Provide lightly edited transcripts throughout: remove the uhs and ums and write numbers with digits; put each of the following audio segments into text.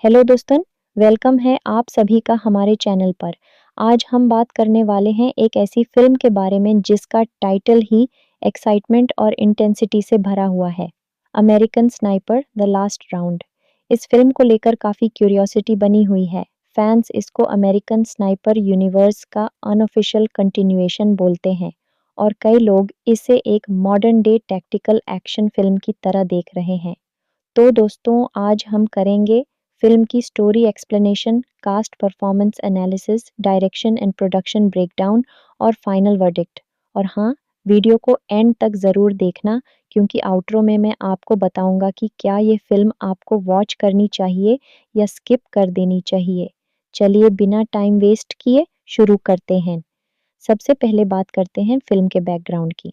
Hello दोस्तों, welcome है आप सभी का हमारे चैनल पर। आज हम बात करने वाले हैं एक ऐसी फिल्म के बारे में जिसका टाइटल ही एक्साइटमेंट और इंटेंसिटी से भरा हुआ है, American sniper the last round. इस फिल्म को लेकर काफ़ी क्यूरियोसिटी बनी हुई है। फैंस इसको अमेरिकन स्नाइपर यूनिवर्स का अनऑफिशियल कंटिन्यूएशन बोलते हैं और कई लोग इसे एक modern day tactical action film की तरह देख रहे हैं। तो दोस्तों आज हम करेंगे फिल्म की story explanation, cast performance analysis, direction and production breakdown और फाइनल वर्डिक्ट। और हाँ, वीडियो को एंड तक ज़रूर देखना क्योंकि आउटरो में मैं आपको बताऊंगा कि क्या ये फिल्म आपको वॉच करनी चाहिए या स्किप कर देनी चाहिए। चलिए बिना टाइम वेस्ट किए शुरू करते हैं। सबसे पहले बात करते हैं फिल्म के बैकग्राउंड की।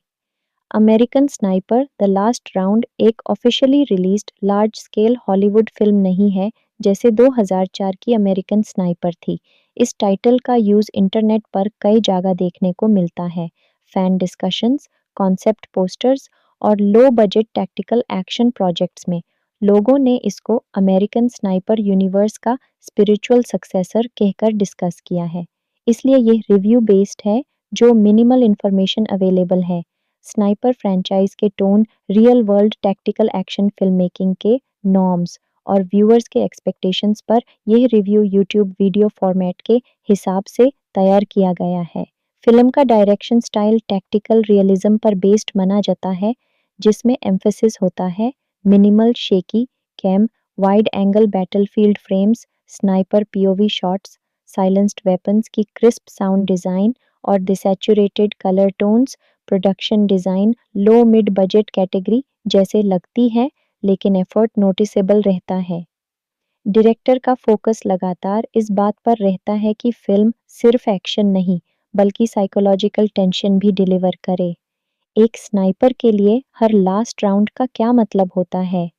American sniper the last round एक officially released large scale Hollywood film नहीं है जैसे 2004 की अमेरिकन स्नाइपर थी। इस टाइटल का यूज़ इंटरनेट पर कई जगह देखने को मिलता है। फैन डिस्कशंस, कॉन्सेप्ट पोस्टर्स और low budget tactical action projects में लोगों ने इसको अमेरिकन स्नाइपर यूनिवर्स का स्पिरिचुअल सक्सेसर कहकर डिस्कस किया है। इसलिए ये रिव्यू बेस्ड है जो मिनिमल इंफॉर्मेशन अवेलेबल है। स्नाइपर फ्रेंचाइज के tone, real world tactical action film making के नॉर्म्स और व्यूअर्स के एक्सपेक्टेशंस पर यह रिव्यू यूट्यूब वीडियो फॉर्मेट के हिसाब से तैयार किया गया है। फिल्म का डायरेक्शन स्टाइल टैक्टिकल रियलिज्म पर बेस्ड माना जाता है, जिसमें एम्फेसिस होता है minimal shaky cam, wide angle battlefield frames, sniper POV shots, silenced weapons की क्रिस्प साउंड डिज़ाइन और desaturated colour tones. Production design low mid budget category जैसे लगती है, लेकिन एफर्ट नोटिसेबल रहता है। डायरेक्टर का फोकस लगातार इस बात पर रहता है कि फिल्म सिर्फ एक्शन नहीं बल्कि साइकोलॉजिकल टेंशन भी डिलीवर करे। एक स्नाइपर के लिए हर लास्ट राउंड का क्या मतलब होता है?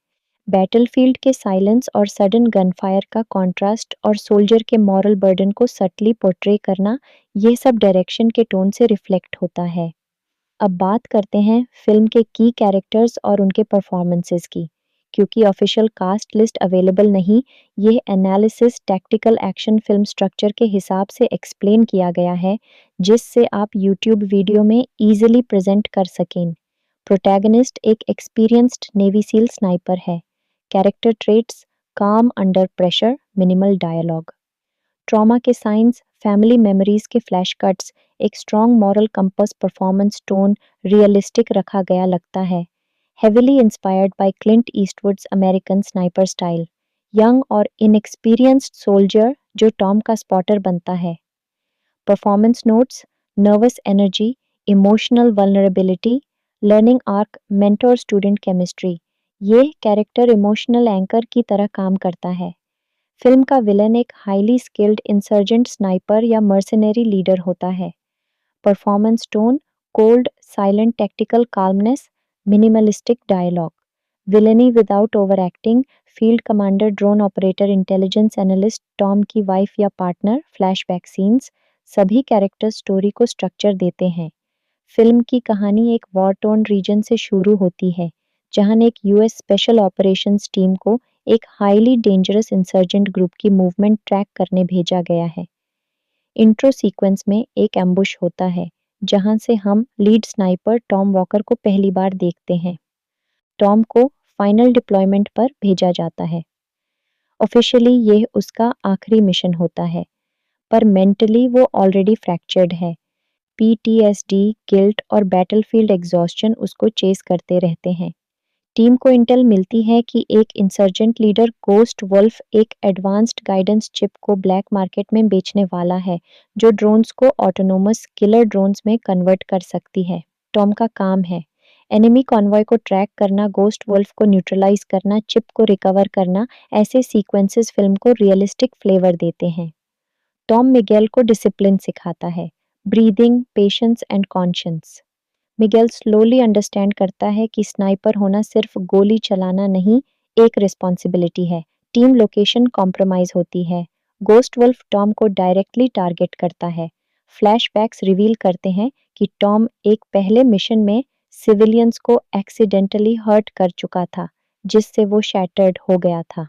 बैटलफील्ड के साइलेंस और सडन गनफायर का कॉन्ट्रास्ट और सोल्जर के मॉरल बर्डन को सटली पोर्ट्रे करना, ये सब डायरेक्शन के टोन से रिफ्लेक्ट होता है। अब बात करते हैं फिल्म के की कैरेक्टर्स और उनके परफॉर्मेंसेस की। क्योंकि ऑफिशियल कास्ट लिस्ट अवेलेबल नहीं, यह analysis tactical action film structure के हिसाब से एक्सप्लेन किया गया है, जिससे आप यूट्यूब वीडियो में ईजिली प्रेजेंट कर सकें। प्रोटैगनिस्ट एक एक्सपीरियंस्ड नेवी सील स्नाइपर है। कैरेक्टर ट्रेट्स: काम under pressure, minimal dialogue. Trauma के साइंस, फैमिली मेमोरीज के फ्लैश कट्स, एक strong moral compass, performance tone realistic रखा गया लगता है। Heavily inspired by Clint Eastwood's American sniper style. Young और इनएक्सपीरियंस्ड सोल्जर जो टॉम का स्पॉटर बनता है। Performance notes: nervous energy, emotional vulnerability, learning arc, mentor student chemistry. ये कैरेक्टर इमोशनल एंकर की तरह काम करता है। फिल्म का विलन एक हाईली स्किल्ड इंसर्जेंट स्नाइपर या मर्सनरी लीडर होता है। Performance tone: cold, silent tactical calmness, minimalistic dialogue. Villainy without over acting: field commander, drone operator, intelligence analyst, Tom की वाइफ या पार्टनर, फ्लैशबैक सीन्स। सभी character story को structure देते हैं। Film की कहानी एक वॉर टोर्न रीजन से शुरू होती है, जहां एक यूएस स्पेशल ऑपरेशंस टीम को एक हाईली डेंजरस इंसर्जेंट ग्रुप की मूवमेंट ट्रैक करने भेजा गया है। इंट्रो सीक्वेंस में एक एम्बुश होता है, जहां से हम लीड स्नाइपर टॉम वॉकर को पहली बार देखते हैं। टॉम को फाइनल डिप्लॉयमेंट पर भेजा जाता है। ऑफिशियली यह उसका आखिरी मिशन होता है, पर मेंटली वो ऑलरेडी फ्रैक्चर्ड है। पीटीएसडी, गिल्ट और बैटलफील्ड एग्जॉस्शन उसको चेस करते रहते हैं। टीम को इंटेल मिलती है कि एक इंसर्जेंट लीडर गोस्ट वुल्फ एक एडवांस्ड गाइडेंस चिप को ब्लैक मार्केट में बेचने वाला है, जो ड्रोन्स को ऑटोनोमस किलर ड्रोन्स में कन्वर्ट कर सकती है। टॉम का काम है एनिमी कॉन्वॉय को ट्रैक करना, गोस्ट वुल्फ को न्यूट्रलाइज करना, चिप को रिकवर करना। ऐसे सीक्वेंसेस फिल्म को रियलिस्टिक फ्लेवर देते हैं। टॉम मिगेल को डिसिप्लिन सिखाता है, breathing, patience and conscience. Miguel slowly understand करता है कि स्नाइपर होना सिर्फ गोली चलाना नहीं, एक रिस्पॉन्सिबिलिटी है। टीम लोकेशन कॉम्प्रोमाइज होती है। गोस्ट वुल्फ टॉम को डायरेक्टली टारगेट करता है। फ्लैशबैक्स रिवील करते हैं कि टॉम एक पहले मिशन में सिविलियंस को एक्सीडेंटली हर्ट कर चुका था, जिससे वो शैटर्ड हो गया था।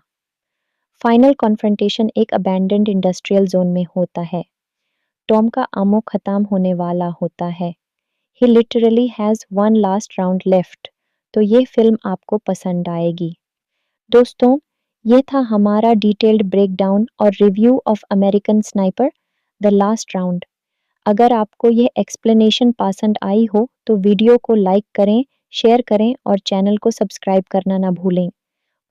फाइनल कॉन्फ्रंटेशन एक अबैंडन्ड इंडस्ट्रियल जोन में होता है। टॉम का आमो खत्म होने वाला होता है। He literally has one last round left. तो ये फिल्म आपको पसंद आएगी। दोस्तों, ये था हमारा डिटेल्ड ब्रेकडाउन और review of American sniper the last round. अगर आपको यह एक्सप्लेनेशन पसंद आई हो तो वीडियो को लाइक करें, शेयर करें और चैनल को सब्सक्राइब करना ना भूलें।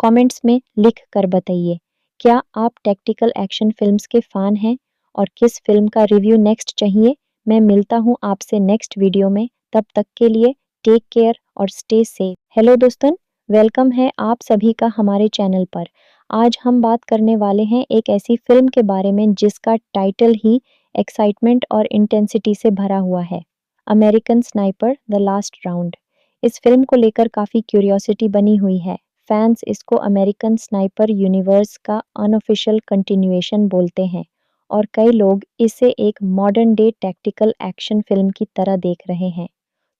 कमेंट्स में लिख कर बताइए, क्या आप टैक्टिकल एक्शन फिल्म्स के फ़ैन हैं और किस फिल्म का रिव्यू नेक्स्ट चाहिए? मैं मिलता हूँ आपसे नेक्स्ट वीडियो में, तब तक के लिए टेक केयर और स्टे सेफ। हेलो दोस्तों, वेलकम है आप सभी का हमारे चैनल पर। आज हम बात करने वाले हैं एक ऐसी फिल्म के बारे में जिसका टाइटल ही एक्साइटमेंट और इंटेंसिटी से भरा हुआ है, American sniper the last round. इस फिल्म को लेकर काफ़ी क्यूरियोसिटी बनी हुई है। फैंस इसको अमेरिकन स्नाइपर यूनिवर्स का अनऑफिशियल कंटिन्यूएशन बोलते हैं और कई लोग इसे एक modern day tactical action film की तरह देख रहे हैं।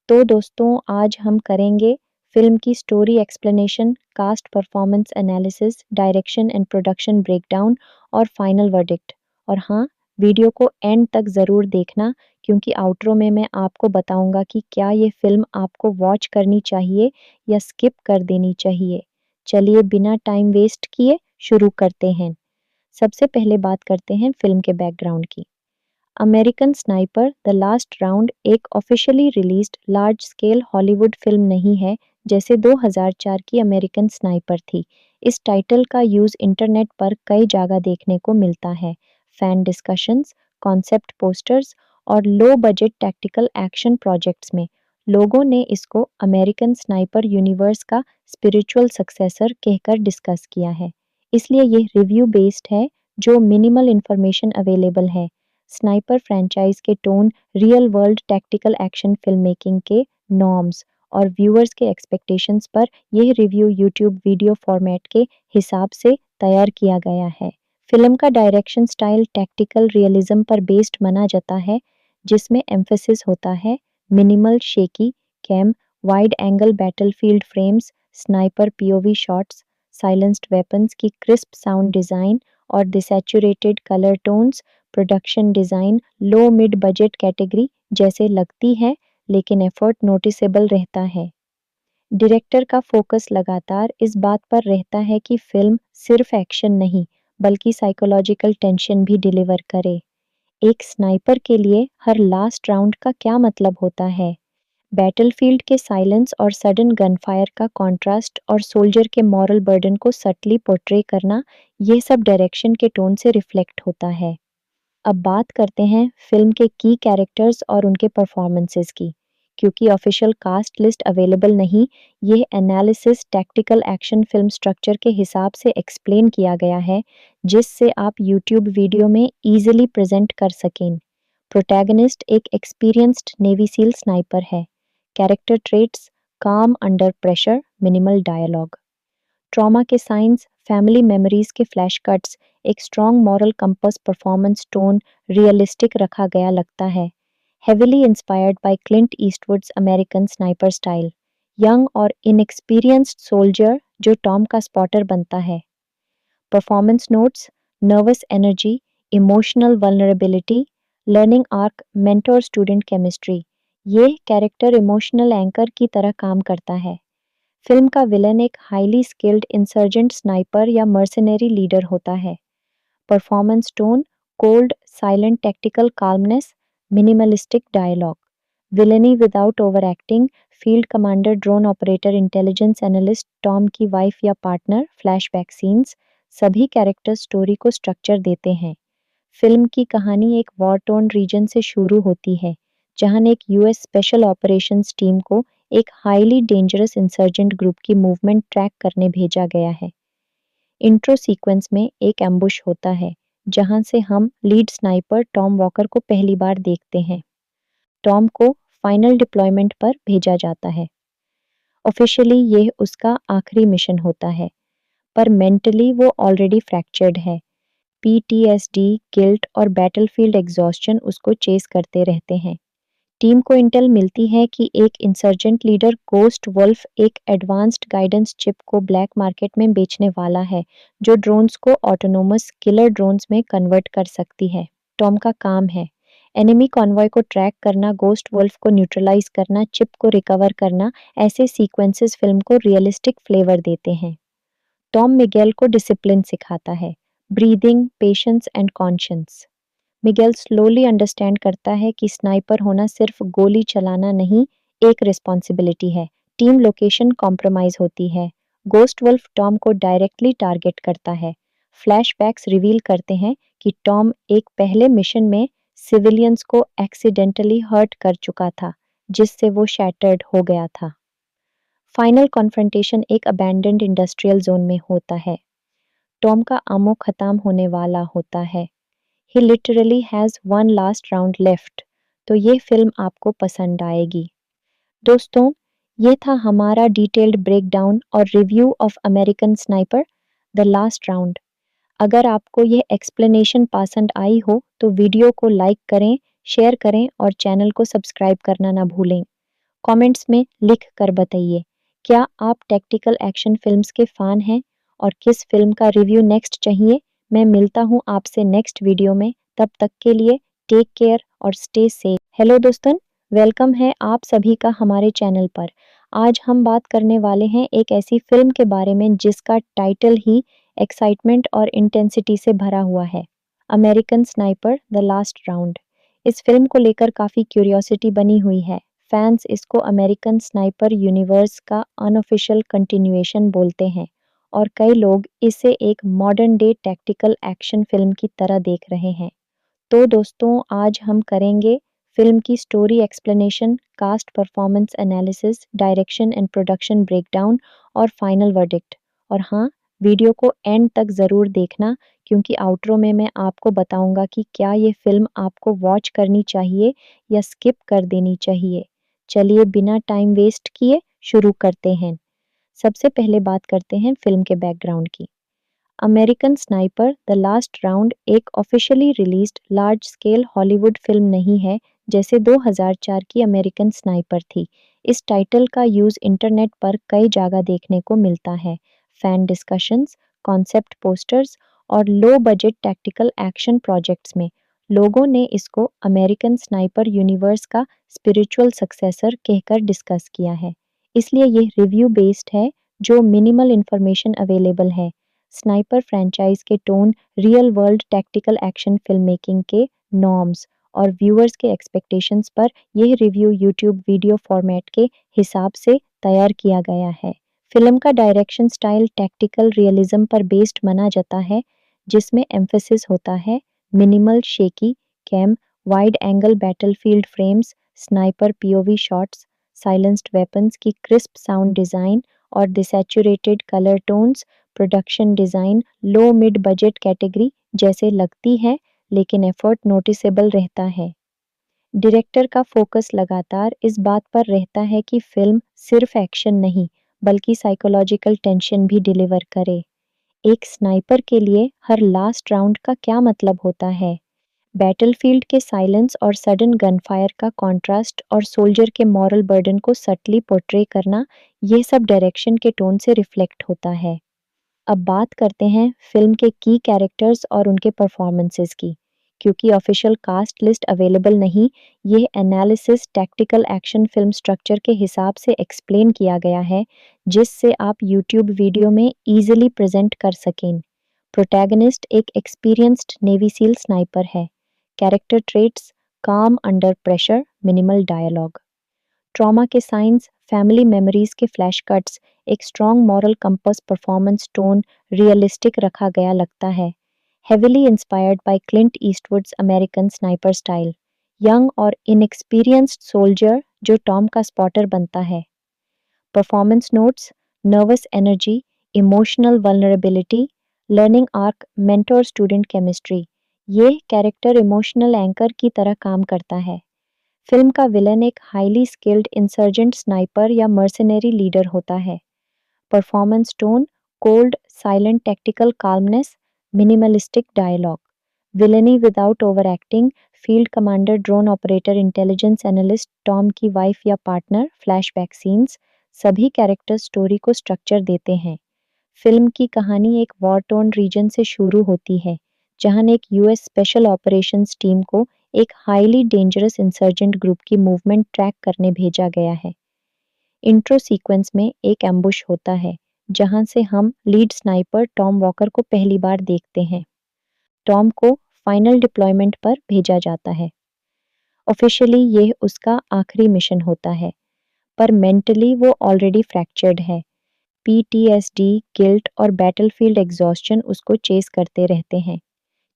तो दोस्तों, आज हम करेंगे फिल्म की story explanation, cast performance analysis, direction and production breakdown और फाइनल वर्डिक्ट। और हाँ, वीडियो को एंड तक ज़रूर देखना क्योंकि आउटरो में मैं आपको बताऊंगा कि क्या ये फिल्म आपको वॉच करनी चाहिए या स्किप कर देनी चाहिए। चलिए बिना टाइम वेस्ट किए शुरू करते हैं। सबसे पहले बात करते हैं फिल्म के बैकग्राउंड की। American sniper the last round एक officially released large scale Hollywood film नहीं है जैसे 2004 की अमेरिकन स्नाइपर थी। इस टाइटल का यूज़ इंटरनेट पर कई जगह देखने को मिलता है। फैन डिस्कशंस, कॉन्सेप्ट पोस्टर्स और low budget tactical action projects में लोगों ने इसको अमेरिकन स्नाइपर यूनिवर्स का स्पिरिचुअल सक्सेसर कहकर डिस्कस किया है। इसलिए ये रिव्यू बेस्ड है जो मिनिमल इन्फॉर्मेशन अवेलेबल है। स्नाइपर फ्रेंचाइज के tone, real world tactical action film making के नॉर्म्स और व्यूअर्स के एक्सपेक्टेशंस पर यह रिव्यू यूट्यूब वीडियो फॉर्मेट के हिसाब से तैयार किया गया है। फिल्म का डायरेक्शन स्टाइल टैक्टिकल रियलिज्म पर बेस्ड माना जाता है, जिसमें एम्फेसिस होता है minimal shaky cam, wide angle battlefield frames, sniper POV shots, silenced weapons की क्रिस्प साउंड डिज़ाइन और desaturated colour tones. Production design low mid budget category जैसे लगती है, लेकिन एफर्ट नोटिसेबल रहता है। डायरेक्टर का फोकस लगातार इस बात पर रहता है कि फिल्म सिर्फ एक्शन नहीं बल्कि साइकोलॉजिकल टेंशन भी डिलीवर करे। एक स्नाइपर के लिए हर लास्ट राउंड का क्या मतलब होता है? बैटलफील्ड के साइलेंस और सडन गनफायर का कॉन्ट्रास्ट और सोल्जर के मॉरल बर्डन को सटली पोर्ट्रे करना, ये सब डायरेक्शन के टोन से रिफ्लेक्ट होता है। अब बात करते हैं फिल्म के की कैरेक्टर्स और उनके परफॉर्मेंसेस की। क्योंकि ऑफिशियल कास्ट लिस्ट अवेलेबल नहीं, ये analysis tactical action film structure के हिसाब से एक्सप्लेन किया गया है, जिससे आप यूट्यूब वीडियो में इजीली प्रेजेंट कर सकें। प्रोटैगनिस्ट एक एक्सपीरियंस्ड नेवी सील स्नाइपर है। कैरेक्टर ट्रेट्स: काम under pressure, minimal dialogue. Trauma के साइंस, फैमिली मेमोरीज के फ्लैश कट्स, एक strong moral compass, performance tone realistic रखा गया लगता है। Heavily inspired by Clint Eastwood's American sniper style. Young और इनएक्सपीरियंस्ड सोल्जर जो टॉम का स्पॉटर बनता है। Performance notes: nervous energy, emotional vulnerability, learning arc, mentor student chemistry. ये कैरेक्टर इमोशनल एंकर की तरह काम करता है। फिल्म का विलन एक हाईली स्किल्ड इंसर्जेंट स्नाइपर या मर्सनरी लीडर होता है। Performance tone: cold, silent tactical calmness, minimalistic dialogue. Villainy without over acting: field commander, drone operator, intelligence analyst, Tom की वाइफ या पार्टनर, फ्लैशबैक सीन्स। सभी character story को structure देते हैं। Film की कहानी एक वॉर टोर्न रीजन से शुरू होती है, जहां एक यूएस स्पेशल ऑपरेशंस टीम को एक हाईली डेंजरस इंसर्जेंट ग्रुप की मूवमेंट ट्रैक करने भेजा गया है। इंट्रो सीक्वेंस में एक एम्बुश होता है, जहां से हम लीड स्नाइपर टॉम वॉकर को पहली बार देखते हैं। टॉम को फाइनल डिप्लॉयमेंट पर भेजा जाता है। ऑफिशियली ये उसका आखिरी मिशन होता है, पर मेंटली वो ऑलरेडी फ्रैक्चर्ड है। पीटीएसडी, गिल्ट और बैटलफील्ड एग्जॉस्शन उसको चेस करते रहते हैं। टीम को इंटेल मिलती है कि एक इंसर्जेंट लीडर गोस्ट वुल्फ एक एडवांस्ड गाइडेंस चिप को ब्लैक मार्केट में बेचने वाला है, जो ड्रोन्स को ऑटोनोमस किलर ड्रोन्स में कन्वर्ट कर सकती है। टॉम का काम है एनिमी कॉन्वॉय को ट्रैक करना, गोस्ट वुल्फ को न्यूट्रलाइज करना, चिप को रिकवर करना। ऐसे सीक्वेंसेस फिल्म को रियलिस्टिक फ्लेवर देते हैं। टॉम मिगेल को डिसिप्लिन सिखाता है, breathing, patience and conscience. Miguel slowly understand करता है कि स्नाइपर होना सिर्फ गोली चलाना नहीं, एक रिस्पॉन्सिबिलिटी है। टीम लोकेशन कॉम्प्रोमाइज होती है। गोस्ट वुल्फ टॉम को डायरेक्टली टारगेट करता है। फ्लैशबैक्स रिवील करते हैं कि टॉम एक पहले मिशन में सिविलियंस को एक्सीडेंटली हर्ट कर चुका था, जिससे वो शैटर्ड हो गया था। फाइनल कॉन्फ्रंटेशन एक अबैंडन्ड इंडस्ट्रियल जोन में होता है। टॉम का आमो खत्म होने वाला होता है। He literally has one last round left. तो ये फिल्म आपको पसंद आएगी। दोस्तों, ये था हमारा डिटेल्ड ब्रेकडाउन और review of American sniper the last round. अगर आपको ये एक्सप्लेनेशन पसंद आई हो तो वीडियो को लाइक करें, शेयर करें और चैनल को सब्सक्राइब करना ना भूलें। कमेंट्स में लिख कर बताइए, क्या आप टैक्टिकल एक्शन फिल्म्स के फ़ैन हैं और किस फिल्म का रिव्यू नेक्स्ट चाहिए? मैं मिलता हूँ आपसे नेक्स्ट वीडियो में। तब तक के लिए टेक केयर और स्टे सेफ। हेलो दोस्तों, वेलकम है आप सभी का हमारे चैनल पर। आज हम बात करने वाले हैं एक ऐसी फिल्म के बारे में जिसका टाइटल ही एक्साइटमेंट और इंटेंसिटी से भरा हुआ है, American sniper the last round. इस फिल्म को लेकर काफ़ी क्यूरियोसिटी बनी हुई है। फैंस इसको अमेरिकन स्नाइपर यूनिवर्स का अनऑफिशियल कंटिन्यूएशन बोलते हैं और कई लोग इसे एक modern day tactical action film की तरह देख रहे हैं। तो दोस्तों, आज हम करेंगे फिल्म की story explanation, cast performance analysis, direction and production breakdown और फाइनल वर्डिक्ट। और हाँ, वीडियो को एंड तक ज़रूर देखना, क्योंकि आउटरो में मैं आपको बताऊंगा कि क्या ये फिल्म आपको वॉच करनी चाहिए या स्किप कर देनी चाहिए। चलिए बिना टाइम वेस्ट किए शुरू करते हैं। सबसे पहले बात करते हैं फिल्म के बैकग्राउंड की। American sniper the last round एक officially released large scale Hollywood film नहीं है, जैसे 2004 की अमेरिकन स्नाइपर थी। इस टाइटल का यूज़ इंटरनेट पर कई जगह देखने को मिलता है। फैन डिस्कशंस, कॉन्सेप्ट पोस्टर्स और low budget tactical action projects में लोगों ने इसको अमेरिकन स्नाइपर यूनिवर्स का स्पिरिचुअल सक्सेसर कहकर डिस्कस किया है। इसलिए ये रिव्यू बेस्ड है, जो मिनिमल इंफॉर्मेशन अवेलेबल है। स्नाइपर फ्रेंचाइज के tone, real world tactical action film making के नॉर्म्स और व्यूअर्स के एक्सपेक्टेशंस पर यह रिव्यू यूट्यूब वीडियो फॉर्मेट के हिसाब से तैयार किया गया है। फिल्म का डायरेक्शन स्टाइल टैक्टिकल रियलिज्म पर बेस्ड माना जाता है, जिसमें एम्फेसिस होता है minimal shaky cam, wide angle battlefield frames, sniper POV shots, silenced weapons की क्रिस्प साउंड डिज़ाइन और desaturated colour tones. Production design low mid budget category जैसे लगती है, लेकिन एफर्ट नोटिसेबल रहता है। डायरेक्टर का फोकस लगातार इस बात पर रहता है कि फिल्म सिर्फ एक्शन नहीं, बल्कि साइकोलॉजिकल टेंशन भी डिलीवर करे। एक स्नाइपर के लिए हर लास्ट राउंड का क्या मतलब होता है? बैटलफील्ड के साइलेंस और सडन गनफायर का कॉन्ट्रास्ट और सोल्जर के मॉरल बर्डन को सटली पोर्ट्रे करना, ये सब डायरेक्शन के टोन से रिफ्लेक्ट होता है। अब बात करते हैं फिल्म के की कैरेक्टर्स और उनके परफॉर्मेंसेस की। क्योंकि ऑफिशियल कास्ट लिस्ट अवेलेबल नहीं, यह analysis tactical action film structure के हिसाब से एक्सप्लेन किया गया है, जिससे आप यूट्यूब वीडियो में ईजिली प्रेजेंट कर सकें। प्रोटैगनिस्ट एक एक्सपीरियंस्ड नेवी सील स्नाइपर है। कैरेक्टर ट्रेट्स: काम under pressure, minimal dialogue. Trauma के साइंस, फैमिली मेमोरीज के फ्लैश कट्स, एक strong moral compass, performance tone realistic रखा गया लगता है। Heavily inspired by Clint Eastwood's American sniper style. Young और इनएक्सपीरियंस्ड सोल्जर जो टॉम का स्पॉटर बनता है। Performance notes: nervous energy, emotional vulnerability, learning arc, mentor student chemistry. ये कैरेक्टर इमोशनल एंकर की तरह काम करता है। फिल्म का विलन एक हाईली स्किल्ड इंसर्जेंट स्नाइपर या मर्सनरी लीडर होता है। Performance tone: cold, silent tactical calmness, minimalistic dialogue. Villainy without over acting: field commander, drone operator, intelligence analyst, Tom की वाइफ या पार्टनर, फ्लैशबैक सीन्स, सभी character story को structure देते हैं। Film की कहानी एक वॉर टोर्न रीजन से शुरू होती है, जहां एक यूएस स्पेशल ऑपरेशंस टीम को एक हाईली डेंजरस इंसर्जेंट ग्रुप की मूवमेंट ट्रैक करने भेजा गया है। इंट्रो सीक्वेंस में एक एम्बुश होता है, जहां से हम लीड स्नाइपर टॉम वॉकर को पहली बार देखते हैं। टॉम को फाइनल डिप्लॉयमेंट पर भेजा जाता है। ऑफिशियली यह उसका आखिरी मिशन होता है, पर मेंटली वो ऑलरेडी फ्रैक्चर्ड है। पीटीएसडी, गिल्ट और बैटलफील्ड एग्जॉस्शन उसको चेस करते रहते हैं।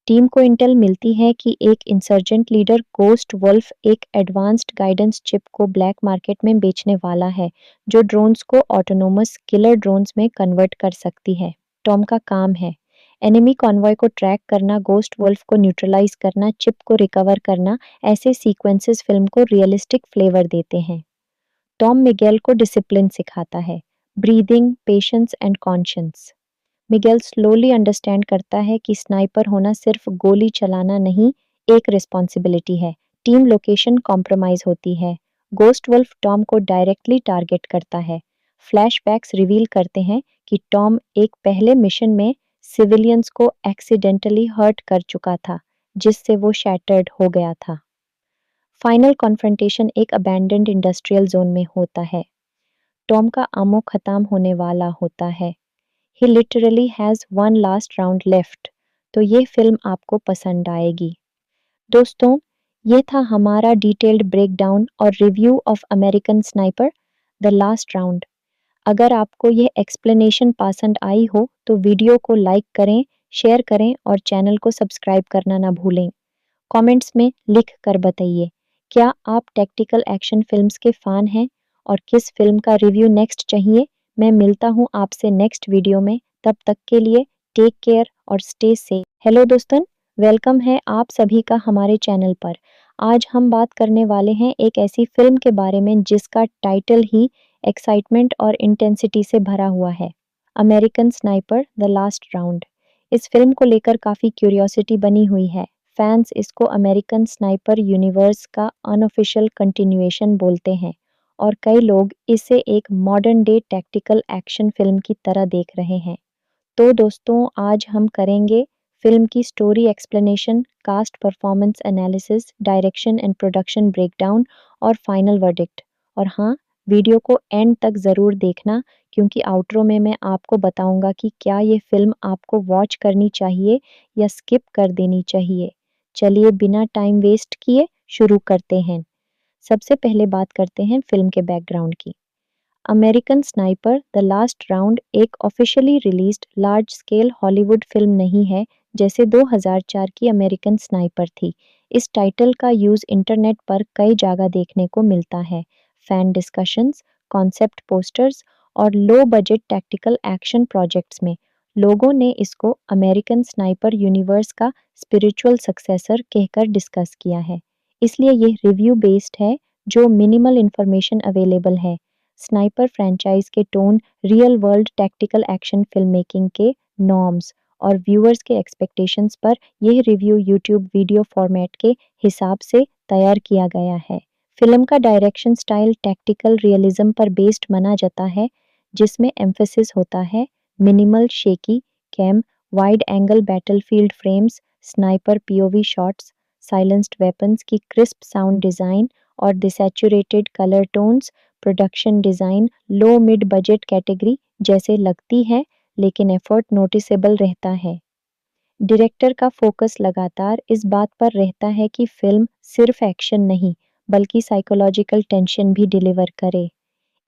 टीम को इंटेल मिलती है कि एक इंसर्जेंट लीडर गोस्ट वुल्फ एक एडवांस्ड गाइडेंस चिप को ब्लैक मार्केट में बेचने वाला है, जो ड्रोन्स को ऑटोनोमस किलर ड्रोन्स में कन्वर्ट कर सकती है। टॉम का काम है एनिमी कॉन्वॉय को ट्रैक करना, गोस्ट वुल्फ को न्यूट्रलाइज करना, चिप को रिकवर करना। ऐसे सीक्वेंसेस फिल्म को रियलिस्टिक फ्लेवर देते हैं। टॉम मिगेल को डिसिप्लिन सिखाता है, breathing, patience and conscience. Miguel slowly understand करता है कि स्नाइपर होना सिर्फ गोली चलाना नहीं, एक रिस्पॉन्सिबिलिटी है। टीम लोकेशन कॉम्प्रोमाइज होती है। गोस्ट वुल्फ टॉम को डायरेक्टली टारगेट करता है। फ्लैशबैक्स रिवील करते हैं कि टॉम एक पहले मिशन में सिविलियंस को एक्सीडेंटली हर्ट कर चुका था, जिससे वो शैटर्ड हो गया था। फाइनल कॉन्फ्रंटेशन एक अबैंडन्ड इंडस्ट्रियल जोन में होता है। टॉम का आमो खत्म होने वाला होता है। He literally has one last round left. तो ये फिल्म आपको पसंद आएगी। दोस्तों, ये था हमारा डिटेल्ड ब्रेकडाउन और review of American sniper the last round. अगर आपको यह एक्सप्लेनेशन पसंद आई हो तो वीडियो को लाइक करें, शेयर करें और चैनल को सब्सक्राइब करना ना भूलें। कमेंट्स में लिख कर बताइए, क्या आप टैक्टिकल एक्शन फिल्म्स के फैन हैं और किस फिल्म का रिव्यू नेक्स्ट चाहिए। मैं मिलता हूँ आपसे नेक्स्ट वीडियो में। तब तक के लिए टेक केयर और स्टे सेफ। हेलो दोस्तों, वेलकम है आप सभी का हमारे चैनल पर। आज हम बात करने वाले हैं एक ऐसी फिल्म के बारे में जिसका टाइटल ही एक्साइटमेंट और इंटेंसिटी से भरा हुआ है, American sniper the last round. इस फिल्म को लेकर काफ़ी क्यूरियोसिटी बनी हुई है। फैंस इसको अमेरिकन स्नाइपर यूनिवर्स का अनऑफिशियल कंटिन्यूएशन बोलते हैं और कई लोग इसे एक modern day tactical action film की तरह देख रहे हैं। तो दोस्तों, आज हम करेंगे फिल्म की story explanation, cast performance analysis, direction and production breakdown और फाइनल वर्डिक्ट। और हाँ, वीडियो को एंड तक ज़रूर देखना, क्योंकि आउटरो में मैं आपको बताऊंगा कि क्या ये फिल्म आपको वॉच करनी चाहिए या स्किप कर देनी चाहिए। चलिए बिना टाइम वेस्ट किए शुरू करते हैं। सबसे पहले बात करते हैं फिल्म के बैकग्राउंड की। American sniper the last round एक officially released large scale Hollywood film नहीं है, जैसे 2004 की अमेरिकन स्नाइपर थी। इस टाइटल का यूज़ इंटरनेट पर कई जगह देखने को मिलता है। फैन डिस्कशंस, कॉन्सेप्ट पोस्टर्स और low budget tactical action projects में लोगों ने इसको अमेरिकन स्नाइपर यूनिवर्स का स्पिरिचुअल सक्सेसर कहकर डिस्कस किया है। इसलिए ये रिव्यू बेस्ड है, जो मिनिमल इंफॉर्मेशन अवेलेबल है। स्नाइपर फ्रेंचाइज के tone, real world tactical action film making के नॉर्म्स और व्यूअर्स के एक्सपेक्टेशंस पर यह रिव्यू यूट्यूब वीडियो फॉर्मेट के हिसाब से तैयार किया गया है। फिल्म का डायरेक्शन स्टाइल टैक्टिकल रियलिज्म पर बेस्ड माना जाता है, जिसमें एम्फेसिस होता है minimal shaky cam, wide angle battlefield frames, sniper POV shots, silenced weapons की क्रिस्प साउंड डिज़ाइन और desaturated colour tones. Production design low mid budget category जैसे लगती है, लेकिन एफर्ट नोटिसेबल रहता है। डायरेक्टर का फोकस लगातार इस बात पर रहता है कि फिल्म सिर्फ एक्शन नहीं, बल्कि साइकोलॉजिकल टेंशन भी डिलीवर करे।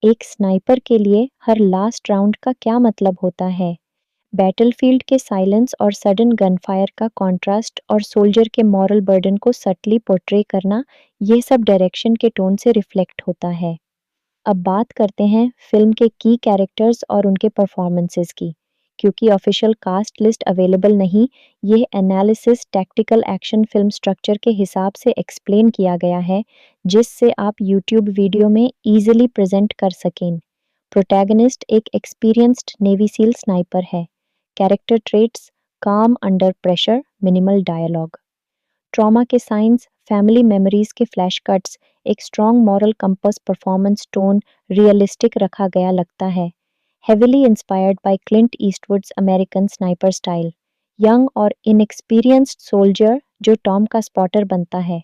एक स्नाइपर के लिए हर लास्ट राउंड का क्या मतलब होता है? बैटलफील्ड के साइलेंस और सडन गनफायर का कॉन्ट्रास्ट और सोल्जर के मॉरल बर्डन को सटली पोर्ट्रे करना, ये सब डायरेक्शन के टोन से रिफ्लेक्ट होता है। अब बात करते हैं फिल्म के की कैरेक्टर्स और उनके परफॉर्मेंसेस की। क्योंकि ऑफिशियल कास्ट लिस्ट अवेलेबल नहीं, यह analysis tactical action film structure के हिसाब से एक्सप्लेन किया गया है, जिससे आप यूट्यूब वीडियो में ईजिली प्रेजेंट कर सकें। प्रोटैगनिस्ट एक एक्सपीरियंस्ड नेवी सील स्नाइपर है। कैरेक्टर ट्रेट्स: काम under pressure, minimal dialogue. Trauma के साइंस: फैमिली मेमोरीज के फ्लैश कट्स, एक strong moral compass, performance tone realistic रखा गया लगता है। Heavily inspired by Clint Eastwood's American sniper style. Young और इनएक्सपीरियंस्ड सोल्जर जो टॉम का स्पॉटर बनता है।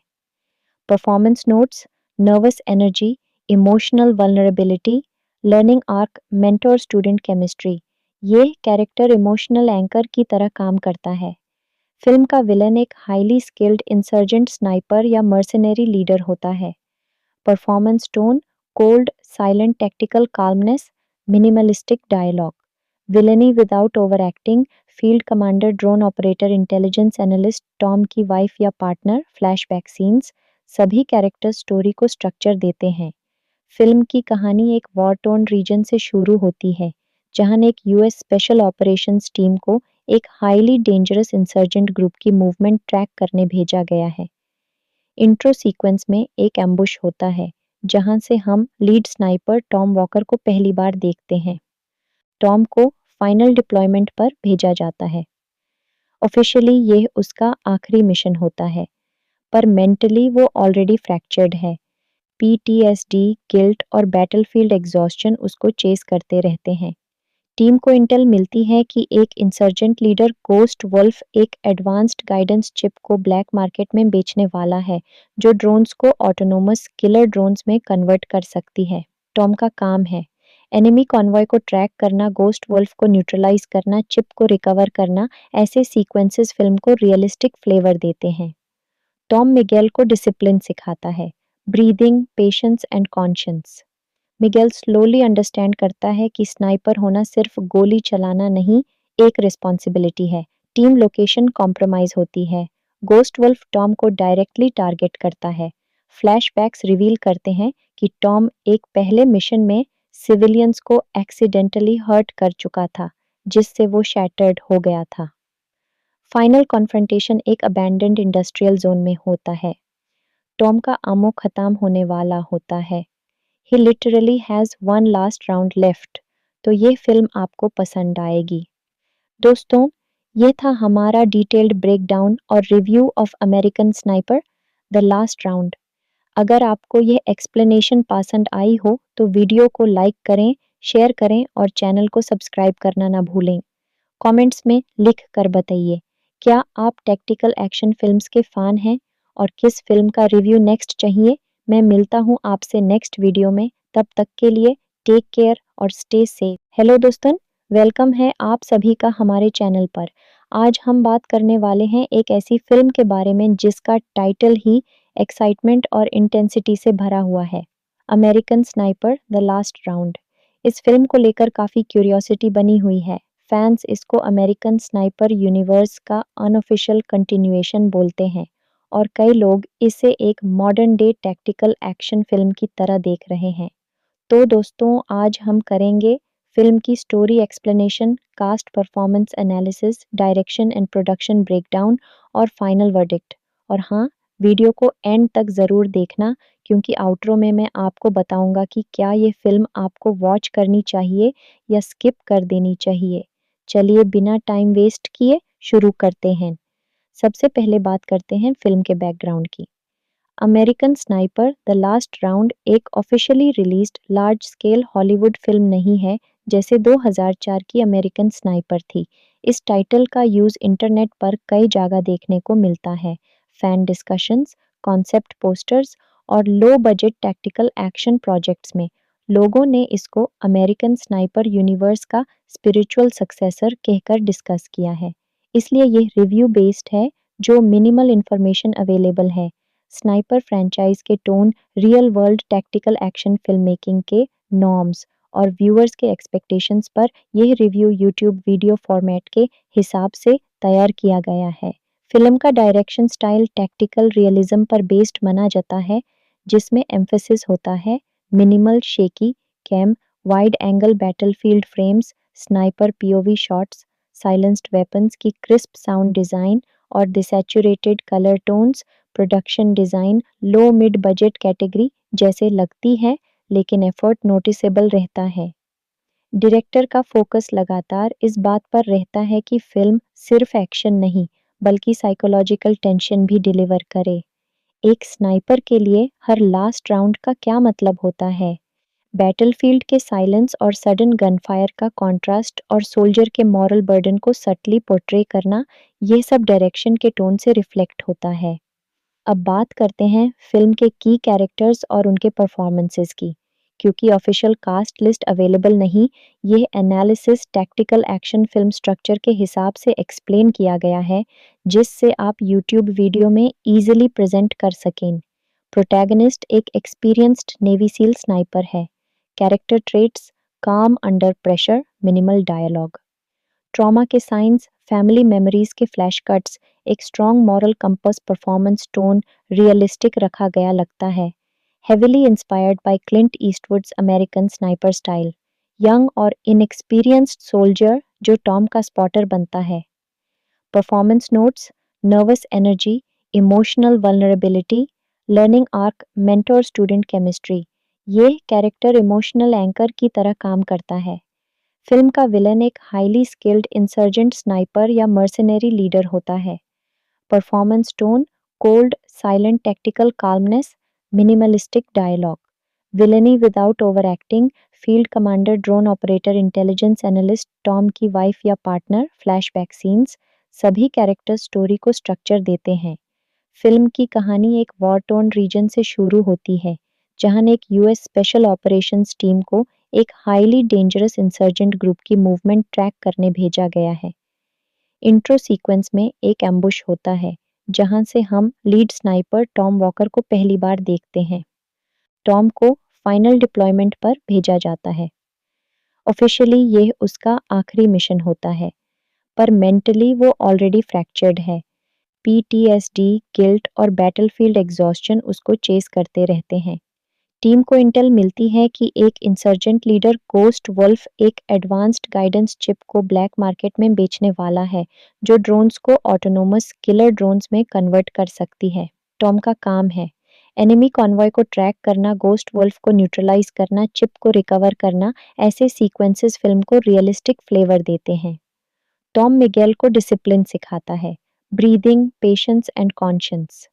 Performance notes, nervous energy, emotional vulnerability, learning arc, mentor student chemistry. ये कैरेक्टर इमोशनल एंकर की तरह काम करता है। फिल्म का विलन एक हाईली स्किल्ड इंसर्जेंट स्नाइपर या मर्सनरी लीडर होता है। Performance tone, cold silent tactical calmness, minimalistic dialogue. Villainy without over acting, field commander, drone operator, intelligence analyst, Tom की वाइफ या पार्टनर, फ्लैशबैक सीन्स, सभी character story को structure देते हैं। Film की कहानी एक वॉर टोर्न रीजन से शुरू होती है, जहां एक यूएस स्पेशल ऑपरेशंस टीम को एक हाईली डेंजरस इंसर्जेंट ग्रुप की मूवमेंट ट्रैक करने भेजा गया है। इंट्रो सीक्वेंस में एक एम्बुश होता है, जहां से हम लीड स्नाइपर टॉम वॉकर को पहली बार देखते हैं। टॉम को फाइनल डिप्लॉयमेंट पर भेजा जाता है। ऑफिशियली यह उसका आखिरी मिशन होता है, पर मेंटली वो ऑलरेडी फ्रैक्चर्ड है। पीटीएसडी, गिल्ट और बैटलफील्ड एग्जॉस्शन उसको चेस करते रहते हैं। टीम को इंटेल मिलती है कि एक इंसर्जेंट लीडर गोस्ट वुल्फ एक एडवांस्ड गाइडेंस चिप को ब्लैक मार्केट में बेचने वाला है, जो ड्रोन्स को ऑटोनोमस किलर ड्रोन्स में कन्वर्ट कर सकती है। टॉम का काम है एनिमी कॉन्वॉय को ट्रैक करना, गोस्ट वुल्फ को न्यूट्रलाइज करना, चिप को रिकवर करना। ऐसे सीक्वेंसेस फिल्म को रियलिस्टिक फ्लेवर देते हैं। टॉम मिगेल को डिसिप्लिन सिखाता है, breathing, patience and conscience. Miguel slowly understand करता है कि स्नाइपर होना सिर्फ गोली चलाना नहीं, एक रिस्पॉन्सिबिलिटी है। टीम लोकेशन कॉम्प्रोमाइज होती है। गोस्ट वुल्फ टॉम को डायरेक्टली टारगेट करता है। फ्लैशबैक्स रिवील करते हैं कि टॉम एक पहले मिशन में सिविलियंस को एक्सीडेंटली हर्ट कर चुका था, जिससे वो शैटर्ड हो गया था। फाइनल कॉन्फ्रंटेशन एक अबैंडन्ड इंडस्ट्रियल जोन में होता है। टॉम का आमो खत्म होने वाला होता है। He literally has one last round left। तो ये फिल्म आपको पसंद आएगी। दोस्तों, ये था हमारा डिटेल्ड ब्रेकडाउन और review of American sniper the last round. अगर आपको ये एक्सप्लेनेशन पसंद आई हो तो वीडियो को लाइक करें, शेयर करें और चैनल को सब्सक्राइब करना ना भूलें। कमेंट्स में लिख कर बताइए, क्या आप टैक्टिकल एक्शन फिल्म्स के फैन हैं और किस फिल्म का रिव्यू नेक्स्ट चाहिए। मैं मिलता हूँ आपसे नेक्स्ट वीडियो में। तब तक के लिए टेक केयर और स्टे सेफ। हेलो दोस्तों, वेलकम है आप सभी का हमारे चैनल पर। आज हम बात करने वाले हैं एक ऐसी फिल्म के बारे में जिसका टाइटल ही एक्साइटमेंट और इंटेंसिटी से भरा हुआ है, American sniper the last round. इस फिल्म को लेकर काफ़ी क्यूरियोसिटी बनी हुई है। फैंस इसको अमेरिकन स्नाइपर यूनिवर्स का अनऑफिशियल कंटिन्यूएशन बोलते हैं और कई लोग इसे एक modern day tactical action film की तरह देख रहे हैं। तो दोस्तों, आज हम करेंगे फिल्म की story explanation, cast performance analysis, direction and production breakdown और फाइनल वर्डिक्ट। और हाँ, वीडियो को एंड तक ज़रूर देखना, क्योंकि आउटरो में मैं आपको बताऊंगा कि क्या ये फिल्म आपको वॉच करनी चाहिए या स्किप कर देनी चाहिए। चलिए बिना टाइम वेस्ट किए शुरू करते हैं। सबसे पहले बात करते हैं फिल्म के बैकग्राउंड की। American sniper the last round एक officially released large scale Hollywood film नहीं है, जैसे 2004 की अमेरिकन स्नाइपर थी। इस टाइटल का यूज इंटरनेट पर कई जगह देखने को मिलता है। फैन डिस्कशंस, कॉन्सेप्ट पोस्टर्स और low budget tactical action projects में लोगों ने इसको अमेरिकन स्नाइपर यूनिवर्स का स्पिरिचुअल सक्सेसर कहकर डिस्कस किया है। इसलिए ये रिव्यू बेस्ड है, जो मिनिमल इंफॉर्मेशन अवेलेबल है। स्नाइपर फ्रेंचाइज के tone, real world tactical action film making के नॉर्म्स और व्यूअर्स के एक्सपेक्टेशंस पर यह रिव्यू यूट्यूब वीडियो फॉर्मेट के हिसाब से तैयार किया गया है। फिल्म का डायरेक्शन स्टाइल टैक्टिकल रियलिज्म पर बेस्ड माना जाता है, जिसमें एम्फेसिस होता है minimal shaky cam, wide angle battlefield frames, sniper POV shots, silenced weapons की क्रिस्प साउंड डिज़ाइन और desaturated colour tones. Production design low mid budget category जैसे लगती है, लेकिन एफर्ट नोटिसेबल रहता है। डायरेक्टर का फोकस लगातार इस बात पर रहता है कि फिल्म सिर्फ एक्शन नहीं, बल्कि साइकोलॉजिकल टेंशन भी डिलीवर करे। एक स्नाइपर के लिए हर लास्ट राउंड का क्या मतलब होता है? बैटलफील्ड के साइलेंस और सडन गनफायर का कॉन्ट्रास्ट और सोल्जर के मॉरल बर्डन को सटली पोर्ट्रे करना, ये सब डायरेक्शन के टोन से रिफ्लेक्ट होता है। अब बात करते हैं फिल्म के की कैरेक्टर्स और उनके परफॉर्मेंसेस की। क्योंकि ऑफिशियल कास्ट लिस्ट अवेलेबल नहीं, ये analysis tactical action film structure के हिसाब से एक्सप्लेन किया गया है, जिससे आप यूट्यूब वीडियो में इजीली प्रेजेंट कर सकें। प्रोटैगनिस्ट एक एक्सपीरियंस्ड नेवी सील स्नाइपर है। कैरेक्टर ट्रेट्स: काम under pressure, minimal dialogue. Trauma के साइंस: फैमिली मेमोरीज के फ्लैश कट्स, एक strong moral compass, performance tone realistic रखा गया लगता है। Heavily inspired by Clint Eastwood's American sniper style. Young और इनएक्सपीरियंस्ड सोल्जर जो टॉम का स्पॉटर बनता है। Performance notes: nervous energy, emotional vulnerability, learning arc, mentor student chemistry. ये कैरेक्टर इमोशनल एंकर की तरह काम करता है। फिल्म का विलन एक हाईली स्किल्ड इंसर्जेंट स्नाइपर या मर्सनरी लीडर होता है। Performance tone: cold, silent tactical calmness, minimalistic dialogue. Villainy without over acting: field commander, drone operator, intelligence analyst, Tom की वाइफ या पार्टनर, फ्लैशबैक सीन्स। सभी character story को structure देते हैं। Film की कहानी एक वॉर टोर्न रीजन से शुरू होती है, जहां एक यूएस स्पेशल ऑपरेशंस टीम को एक हाईली डेंजरस इंसर्जेंट ग्रुप की मूवमेंट ट्रैक करने भेजा गया है। इंट्रो सीक्वेंस में एक एम्बुश होता है, जहां से हम लीड स्नाइपर टॉम वॉकर को पहली बार देखते हैं। टॉम को फाइनल डिप्लॉयमेंट पर भेजा जाता है। ऑफिशियली ये उसका आखिरी मिशन होता है, पर मेंटली वो ऑलरेडी फ्रैक्चर्ड है। पीटीएसडी, गिल्ट और बैटलफील्ड एग्जॉस्शन उसको चेस करते रहते हैं। टीम को इंटेल मिलती है कि एक इंसर्जेंट लीडर गोस्ट वुल्फ एक एडवांस्ड गाइडेंस चिप को ब्लैक मार्केट में बेचने वाला है, जो ड्रोन्स को ऑटोनोमस किलर ड्रोन्स में कन्वर्ट कर सकती है। टॉम का काम है एनिमी कॉन्वॉय को ट्रैक करना, गोस्ट वुल्फ को न्यूट्रलाइज करना, चिप को रिकवर करना। ऐसे सीक्वेंसेस फिल्म को रियलिस्टिक फ्लेवर देते हैं। टॉम मिगेल को डिसिप्लिन सिखाता है, breathing, patience and conscience.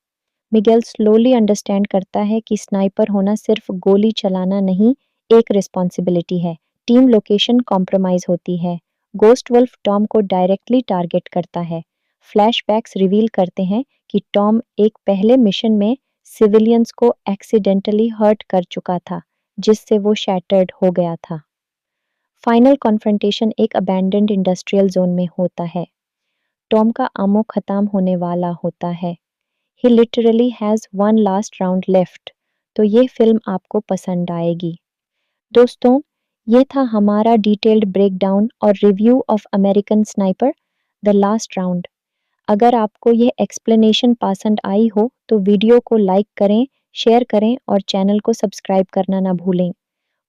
Miguel slowly understand करता है कि स्नाइपर होना सिर्फ गोली चलाना नहीं, एक रिस्पॉन्सिबिलिटी है। टीम लोकेशन कॉम्प्रोमाइज होती है। गोस्ट वुल्फ टॉम को डायरेक्टली टारगेट करता है। फ्लैशबैक्स रिवील करते हैं कि टॉम एक पहले मिशन में सिविलियंस को एक्सीडेंटली हर्ट कर चुका था, जिससे वो शैटर्ड हो गया था। फाइनल कॉन्फ्रंटेशन एक अबैंडन्ड इंडस्ट्रियल जोन में होता है। टॉम का आमो खत्म होने वाला होता है। He literally has one last round left. तो ये फिल्म आपको पसंद आएगी। दोस्तों, ये था हमारा डिटेल्ड ब्रेकडाउन और review of American sniper the last round. अगर आपको ये एक्सप्लेनेशन पसंद आई हो तो वीडियो को लाइक करें, शेयर करें और चैनल को सब्सक्राइब करना ना भूलें।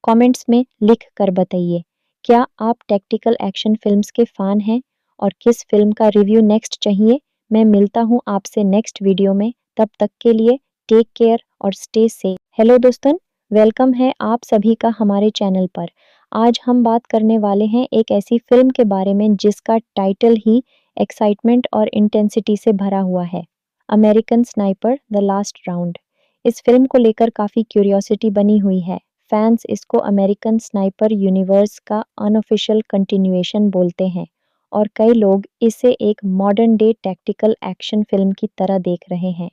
कमेंट्स में लिख कर बताइए, क्या आप टैक्टिकल एक्शन फिल्म्स के फ़ैन हैं और किस फिल्म का रिव्यू नेक्स्ट चाहिए? मैं मिलता हूँ आपसे नेक्स्ट वीडियो में। तब तक के लिए टेक केयर और स्टे सेफ। हेलो दोस्तों, वेलकम है आप सभी का हमारे चैनल पर। आज हम बात करने वाले हैं एक ऐसी फिल्म के बारे में जिसका टाइटल ही एक्साइटमेंट और इंटेंसिटी से भरा हुआ है, American sniper the last round. इस फिल्म को लेकर काफ़ी क्यूरियोसिटी बनी हुई है। फैंस इसको अमेरिकन स्नाइपर यूनिवर्स का अनऑफिशियल कंटिन्यूएशन बोलते हैं और कई लोग इसे एक modern day tactical action film की तरह देख रहे हैं।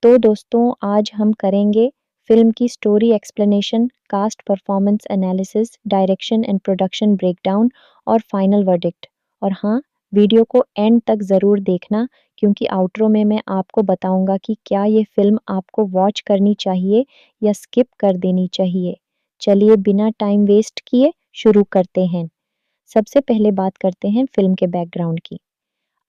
तो दोस्तों, आज हम करेंगे फिल्म की story explanation, cast performance analysis, direction and production breakdown और फाइनल वर्डिक्ट। और हाँ, वीडियो को एंड तक ज़रूर देखना, क्योंकि आउटरो में मैं आपको बताऊंगा कि क्या ये फिल्म आपको वॉच करनी चाहिए या स्किप कर देनी चाहिए। चलिए बिना टाइम वेस्ट किए शुरू करते हैं। सबसे पहले बात करते हैं फिल्म के बैकग्राउंड की।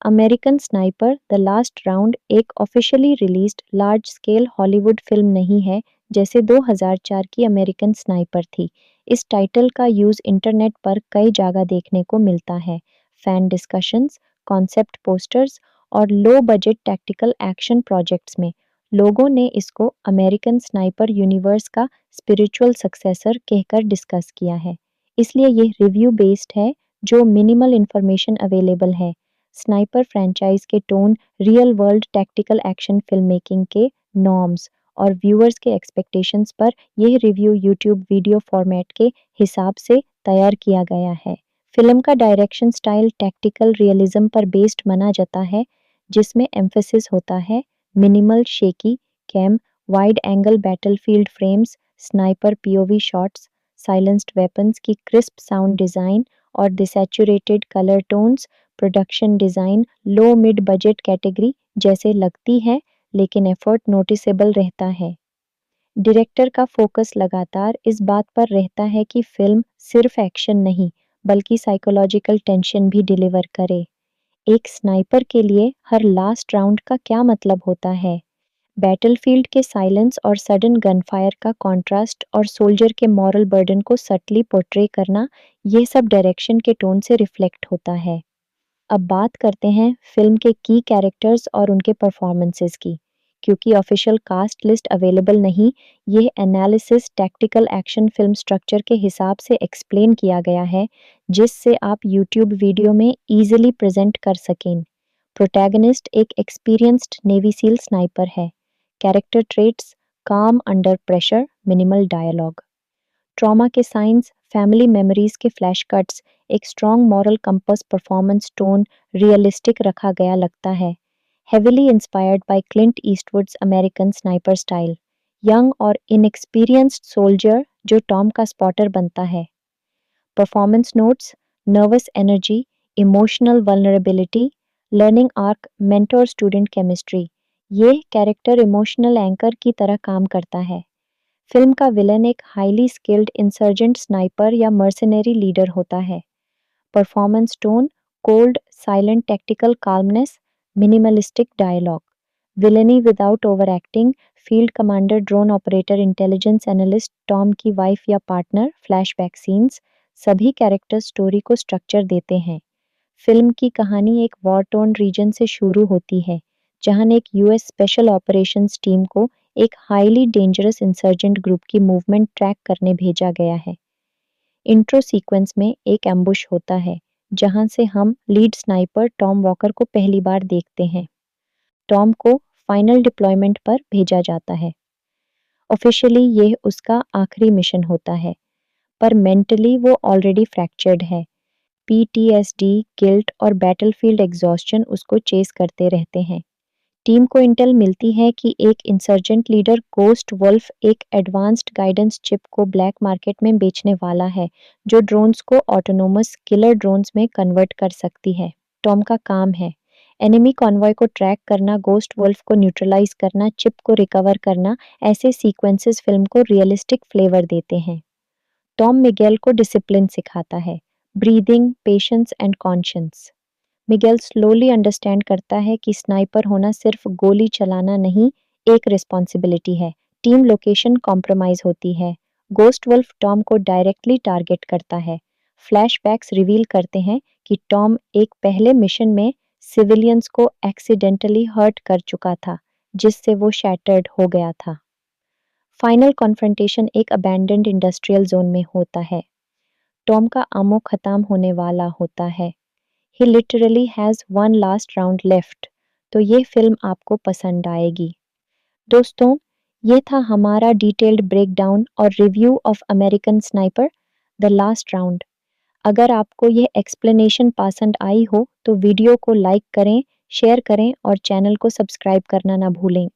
American sniper the last round एक officially released large scale Hollywood film नहीं है, जैसे 2004 की अमेरिकन स्नाइपर थी। इस टाइटल का यूज़ इंटरनेट पर कई जगह देखने को मिलता है। फैन डिस्कशंस, कॉन्सेप्ट पोस्टर्स और low budget tactical action projects में लोगों ने इसको अमेरिकन स्नाइपर यूनिवर्स का स्पिरिचुअल सक्सेसर कहकर डिस्कस किया है। इसलिए ये रिव्यू बेस्ड है, जो मिनिमल इंफॉर्मेशन अवेलेबल है। स्नाइपर फ्रेंचाइज के tone real world tactical action film making के नॉर्म्स और व्यूअर्स के एक्सपेक्टेशंस पर यह रिव्यू यूट्यूब वीडियो फॉर्मेट के हिसाब से तैयार किया गया है। फिल्म का डायरेक्शन स्टाइल टैक्टिकल रियलिज्म पर बेस्ड माना जाता है, जिसमें एम्फेसिस होता है minimal shaky cam, wide angle battlefield frames, sniper POV shots, silenced weapons की क्रिस्प साउंड डिज़ाइन और desaturated colour tones. Production design low mid budget category जैसे लगती है, लेकिन एफर्ट नोटिसेबल रहता है। डायरेक्टर का फोकस लगातार इस बात पर रहता है कि फिल्म सिर्फ एक्शन नहीं, बल्कि साइकोलॉजिकल टेंशन भी डिलीवर करे। एक स्नाइपर के लिए हर लास्ट राउंड का क्या मतलब होता है? बैटलफील्ड के साइलेंस और सडन गनफायर का कॉन्ट्रास्ट और सोल्जर के मॉरल बर्डन को सटली पोर्ट्रे करना, ये सब डायरेक्शन के टोन से रिफ्लेक्ट होता है। अब बात करते हैं फिल्म के की कैरेक्टर्स और उनके परफॉर्मेंसेस की। क्योंकि ऑफिशियल कास्ट लिस्ट अवेलेबल नहीं, यह analysis tactical action film structure के हिसाब से एक्सप्लेन किया गया है, जिससे आप यूट्यूब वीडियो में इजीली प्रेजेंट कर सकें। प्रोटैगनिस्ट एक एक्सपीरियंस्ड नेवी सील स्नाइपर है। कैरेक्टर ट्रेट्स काम under pressure, minimal dialogue. Trauma के साइंस, फैमिली मेमोरीज के फ्लैश कट्स, एक strong moral compass, performance tone realistic रखा गया लगता है। Heavily inspired by Clint Eastwood's American sniper style. Young और इनएक्सपीरियंस्ड सोल्जर जो टॉम का स्पॉटर बनता है। Performance notes, nervous energy, emotional vulnerability, learning arc, mentor student chemistry. ये कैरेक्टर इमोशनल एंकर की तरह काम करता है। फिल्म का विलन एक हाईली स्किल्ड इंसर्जेंट स्नाइपर या मर्सनरी लीडर होता है। Performance tone cold, silent tactical calmness, minimalistic dialogue. Villainy without over acting, field commander, drone operator, intelligence analyst, Tom की वाइफ या पार्टनर, फ्लैशबैक सीन्स, सभी character story को structure देते हैं। Film की कहानी एक वॉर टोर्न रीजन से शुरू होती है, जहां एक यूएस स्पेशल ऑपरेशंस टीम को एक हाईली डेंजरस इंसर्जेंट ग्रुप की मूवमेंट ट्रैक करने भेजा गया है। इंट्रो सीक्वेंस में एक एम्बुश होता है, जहां से हम लीड स्नाइपर टॉम वॉकर को पहली बार देखते हैं। टॉम को फाइनल डिप्लॉयमेंट पर भेजा जाता है। ऑफिशियली यह उसका आखिरी मिशन होता है, पर मेंटली वो ऑलरेडी फ्रैक्चर्ड है। पीटीएसडी, गिल्ट और बैटलफील्ड एग्जॉस्शन उसको चेस करते रहते हैं। टीम को इंटेल मिलती है कि एक इंसर्जेंट लीडर गोस्ट वुल्फ एक एडवांस्ड गाइडेंस चिप को ब्लैक मार्केट में बेचने वाला है, जो ड्रोन्स को ऑटोनोमस किलर ड्रोन्स में कन्वर्ट कर सकती है। टॉम का काम है एनिमी कॉन्वॉय को ट्रैक करना, गोस्ट वुल्फ को न्यूट्रलाइज करना, चिप को रिकवर करना। ऐसे सीक्वेंसेस फिल्म को रियलिस्टिक फ्लेवर देते हैं। टॉम मिगेल को डिसिप्लिन सिखाता है, breathing, patience and conscience. Miguel slowly understand करता है कि स्नाइपर होना सिर्फ गोली चलाना नहीं, एक रिस्पॉन्सिबिलिटी है। टीम लोकेशन कॉम्प्रोमाइज होती है। गोस्ट वुल्फ टॉम को डायरेक्टली टारगेट करता है। फ्लैशबैक्स रिवील करते हैं कि टॉम एक पहले मिशन में सिविलियंस को एक्सीडेंटली हर्ट कर चुका था, जिससे वो शैटर्ड हो गया था। फाइनल कॉन्फ्रंटेशन एक अबैंडन्ड इंडस्ट्रियल जोन में होता है। टॉम का आमो खत्म होने वाला होता है। He literally has one last round left. तो ये फिल्म आपको पसंद आएगी। दोस्तों, ये था हमारा डिटेल्ड ब्रेकडाउन और review of American sniper the last round. अगर आपको यह एक्सप्लेनेशन पसंद आई हो तो वीडियो को लाइक करें, शेयर करें और चैनल को सब्सक्राइब करना ना भूलें।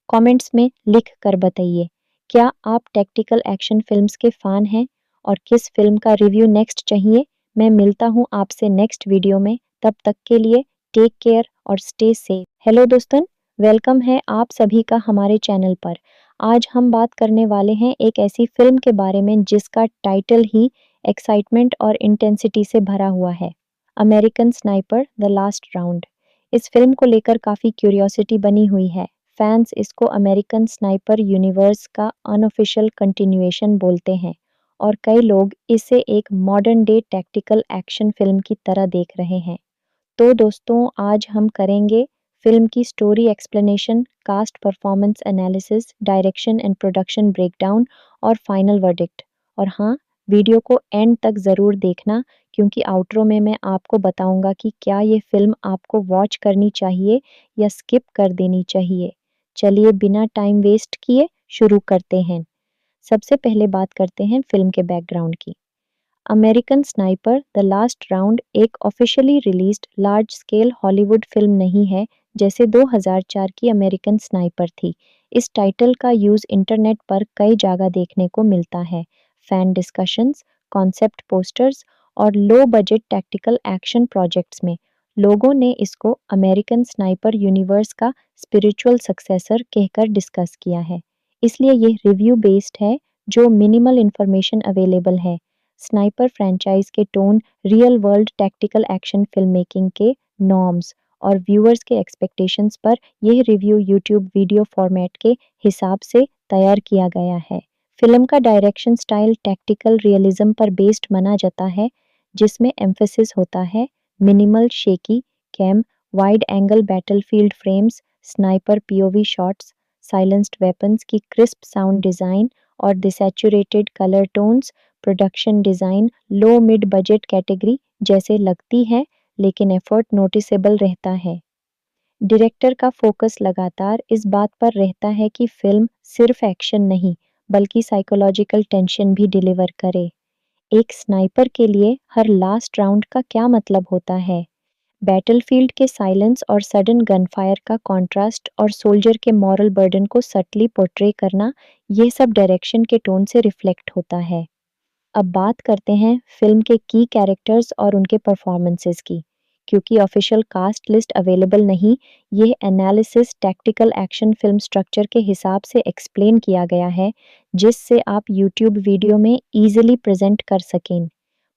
कमेंट्स में लिख कर बताइए, क्या आप टैक्टिकल एक्शन फिल्म्स के फैन हैं और किस फिल्म का रिव्यू नेक्स्ट चाहिए। मैं मिलता हूँ आपसे नेक्स्ट वीडियो में। तब तक के लिए टेक केयर और स्टे सेफ। हेलो दोस्तों, वेलकम है आप सभी का हमारे चैनल पर। आज हम बात करने वाले हैं एक ऐसी फिल्म के बारे में जिसका टाइटल ही एक्साइटमेंट और इंटेंसिटी से भरा हुआ है, American sniper the last round. इस फिल्म को लेकर काफ़ी क्यूरियोसिटी बनी हुई है। फैंस इसको अमेरिकन स्नाइपर यूनिवर्स का अनऑफिशियल कंटिन्यूएशन बोलते हैं और कई लोग इसे एक modern day tactical action film की तरह देख रहे हैं। तो दोस्तों, आज हम करेंगे फिल्म की story explanation, cast performance analysis, direction and production breakdown और फाइनल वर्डिक्ट। और हाँ, वीडियो को एंड तक ज़रूर देखना, क्योंकि आउटरो में मैं आपको बताऊंगा कि क्या ये फिल्म आपको वॉच करनी चाहिए या स्किप कर देनी चाहिए। चलिए बिना टाइम वेस्ट किए शुरू करते हैं। सबसे पहले बात करते हैं फिल्म के बैकग्राउंड की। American sniper the last round एक officially released large scale Hollywood film नहीं है जैसे 2004 की अमेरिकन स्नाइपर थी। इस टाइटल का यूज़ इंटरनेट पर कई जगह देखने को मिलता है। फैन डिस्कशंस, कॉन्सेप्ट पोस्टर्स और low budget tactical action projects में लोगों ने इसको अमेरिकन स्नाइपर यूनिवर्स का स्पिरिचुअल सक्सेसर कहकर डिस्कस किया है। इसलिए ये रिव्यू बेस्ड है जो मिनिमल इंफॉर्मेशन अवेलेबल है। स्नाइपर फ्रेंचाइज के tone real world tactical action film making के नॉर्म्स और व्यूअर्स के एक्सपेक्टेशंस पर यह रिव्यू यूट्यूब वीडियो फॉर्मेट के हिसाब से तैयार किया गया है। फिल्म का डायरेक्शन स्टाइल टैक्टिकल रियलिज्म पर बेस्ड माना जाता है, जिसमें एम्फेसिस होता है minimal shaky cam, wide angle battlefield frames, sniper POV shots, silenced weapons की क्रिस्प साउंड डिज़ाइन और desaturated colour tones. Production design low mid budget category जैसे लगती है, लेकिन एफर्ट नोटिसेबल रहता है। डायरेक्टर का फोकस लगातार इस बात पर रहता है कि फिल्म सिर्फ एक्शन नहीं बल्कि साइकोलॉजिकल टेंशन भी डिलीवर करे। एक स्नाइपर के लिए हर लास्ट राउंड का क्या मतलब होता है? बैटलफील्ड के साइलेंस और सडन गनफायर का कॉन्ट्रास्ट और सोल्जर के मॉरल बर्डन को सटली पोर्ट्रे करना, ये सब डायरेक्शन के टोन से रिफ्लेक्ट होता है। अब बात करते हैं फिल्म के की कैरेक्टर्स और उनके परफॉर्मेंसेस की। क्योंकि ऑफिशियल कास्ट लिस्ट अवेलेबल नहीं, ये analysis tactical action film structure के हिसाब से एक्सप्लेन किया गया है, जिससे आप यूट्यूब वीडियो में ईजिली प्रेजेंट कर सकें।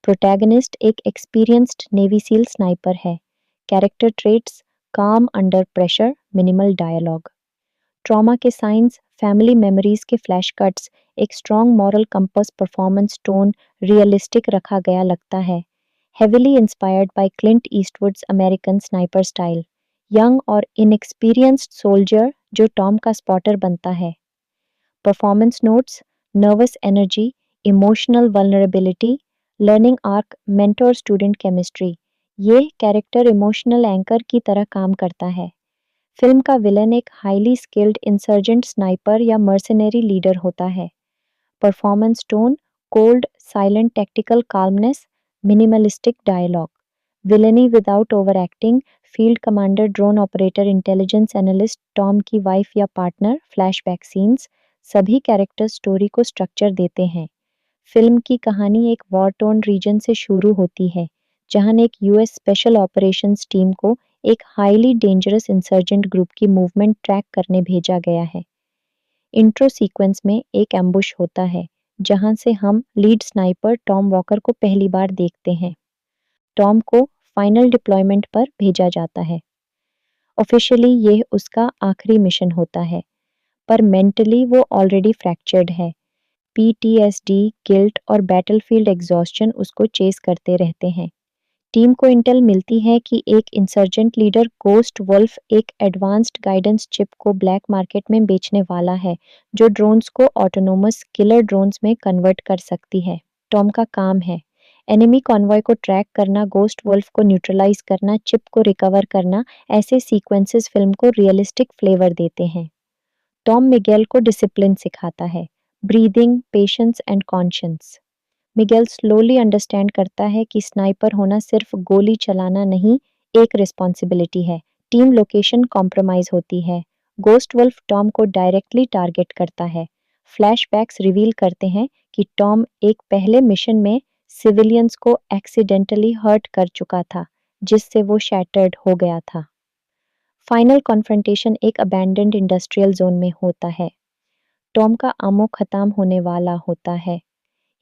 प्रोटैगनिस्ट एक एक्सपीरियंस्ड नेवी सील स्नाइपर है। कैरेक्टर ट्रेट्स काम under pressure, minimal dialogue. Trauma के साइंस, फैमिली मेमोरीज के फ्लैश कट्स, एक strong moral compass, performance tone realistic रखा गया लगता है। Heavily inspired by Clint Eastwood's American sniper style. Young और इनएक्सपीरियंस्ड सोल्जर जो टॉम का स्पॉटर बनता है। Performance notes, nervous energy, emotional vulnerability, learning arc, mentor student chemistry. ये कैरेक्टर इमोशनल एंकर की तरह काम करता है। फिल्म का विलन एक हाईली स्किल्ड इंसर्जेंट स्नाइपर या मर्सनरी लीडर होता है। Performance tone cold, silent tactical calmness, minimalistic dialogue. Villainy without over acting, field commander, drone operator, intelligence analyst, Tom की वाइफ या पार्टनर, फ्लैशबैक सीन्स, सभी character story को structure देते हैं। Film की कहानी एक वॉर टोन रीजन से शुरू होती है, जहां एक यूएस स्पेशल ऑपरेशंस टीम को एक हाईली डेंजरस इंसर्जेंट ग्रुप की मूवमेंट ट्रैक करने भेजा गया है। इंट्रो सीक्वेंस में एक एम्बुश होता है, जहां से हम लीड स्नाइपर टॉम वॉकर को पहली बार देखते हैं। टॉम को फाइनल डिप्लॉयमेंट पर भेजा जाता है। ऑफिशियली यह उसका आखिरी मिशन होता है, पर मेंटली वो ऑलरेडी फ्रैक्चर्ड है। पीटीएसडी, गिल्ट और बैटलफील्ड एग्जॉस्शन उसको चेस करते रहते हैं। टीम को इंटेल मिलती है कि एक इंसर्जेंट लीडर गोस्ट वुल्फ एक एडवांस्ड गाइडेंस चिप को ब्लैक मार्केट में बेचने वाला है, जो ड्रोन्स को ऑटोनोमस किलर ड्रोन्स में कन्वर्ट कर सकती है। टॉम का काम है एनिमी कॉन्वॉय को ट्रैक करना, गोस्ट वुल्फ को न्यूट्रलाइज करना, चिप को रिकवर करना। ऐसे सीक्वेंसेस फिल्म को रियलिस्टिक फ्लेवर देते हैं। टॉम मिगेल को डिसिप्लिन सिखाता है, breathing, patience and conscience. Miguel slowly understand करता है कि स्नाइपर होना सिर्फ गोली चलाना नहीं, एक रिस्पॉन्सिबिलिटी है। टीम लोकेशन कॉम्प्रोमाइज होती है। गोस्ट वुल्फ टॉम को डायरेक्टली टारगेट करता है। फ्लैशबैक्स रिवील करते हैं कि टॉम एक पहले मिशन में सिविलियंस को एक्सीडेंटली हर्ट कर चुका था, जिससे वो शैटर्ड हो गया था। फाइनल कॉन्फ्रंटेशन एक अबैंडन्ड इंडस्ट्रियल जोन में होता है। टॉम का आमो खत्म होने वाला होता है।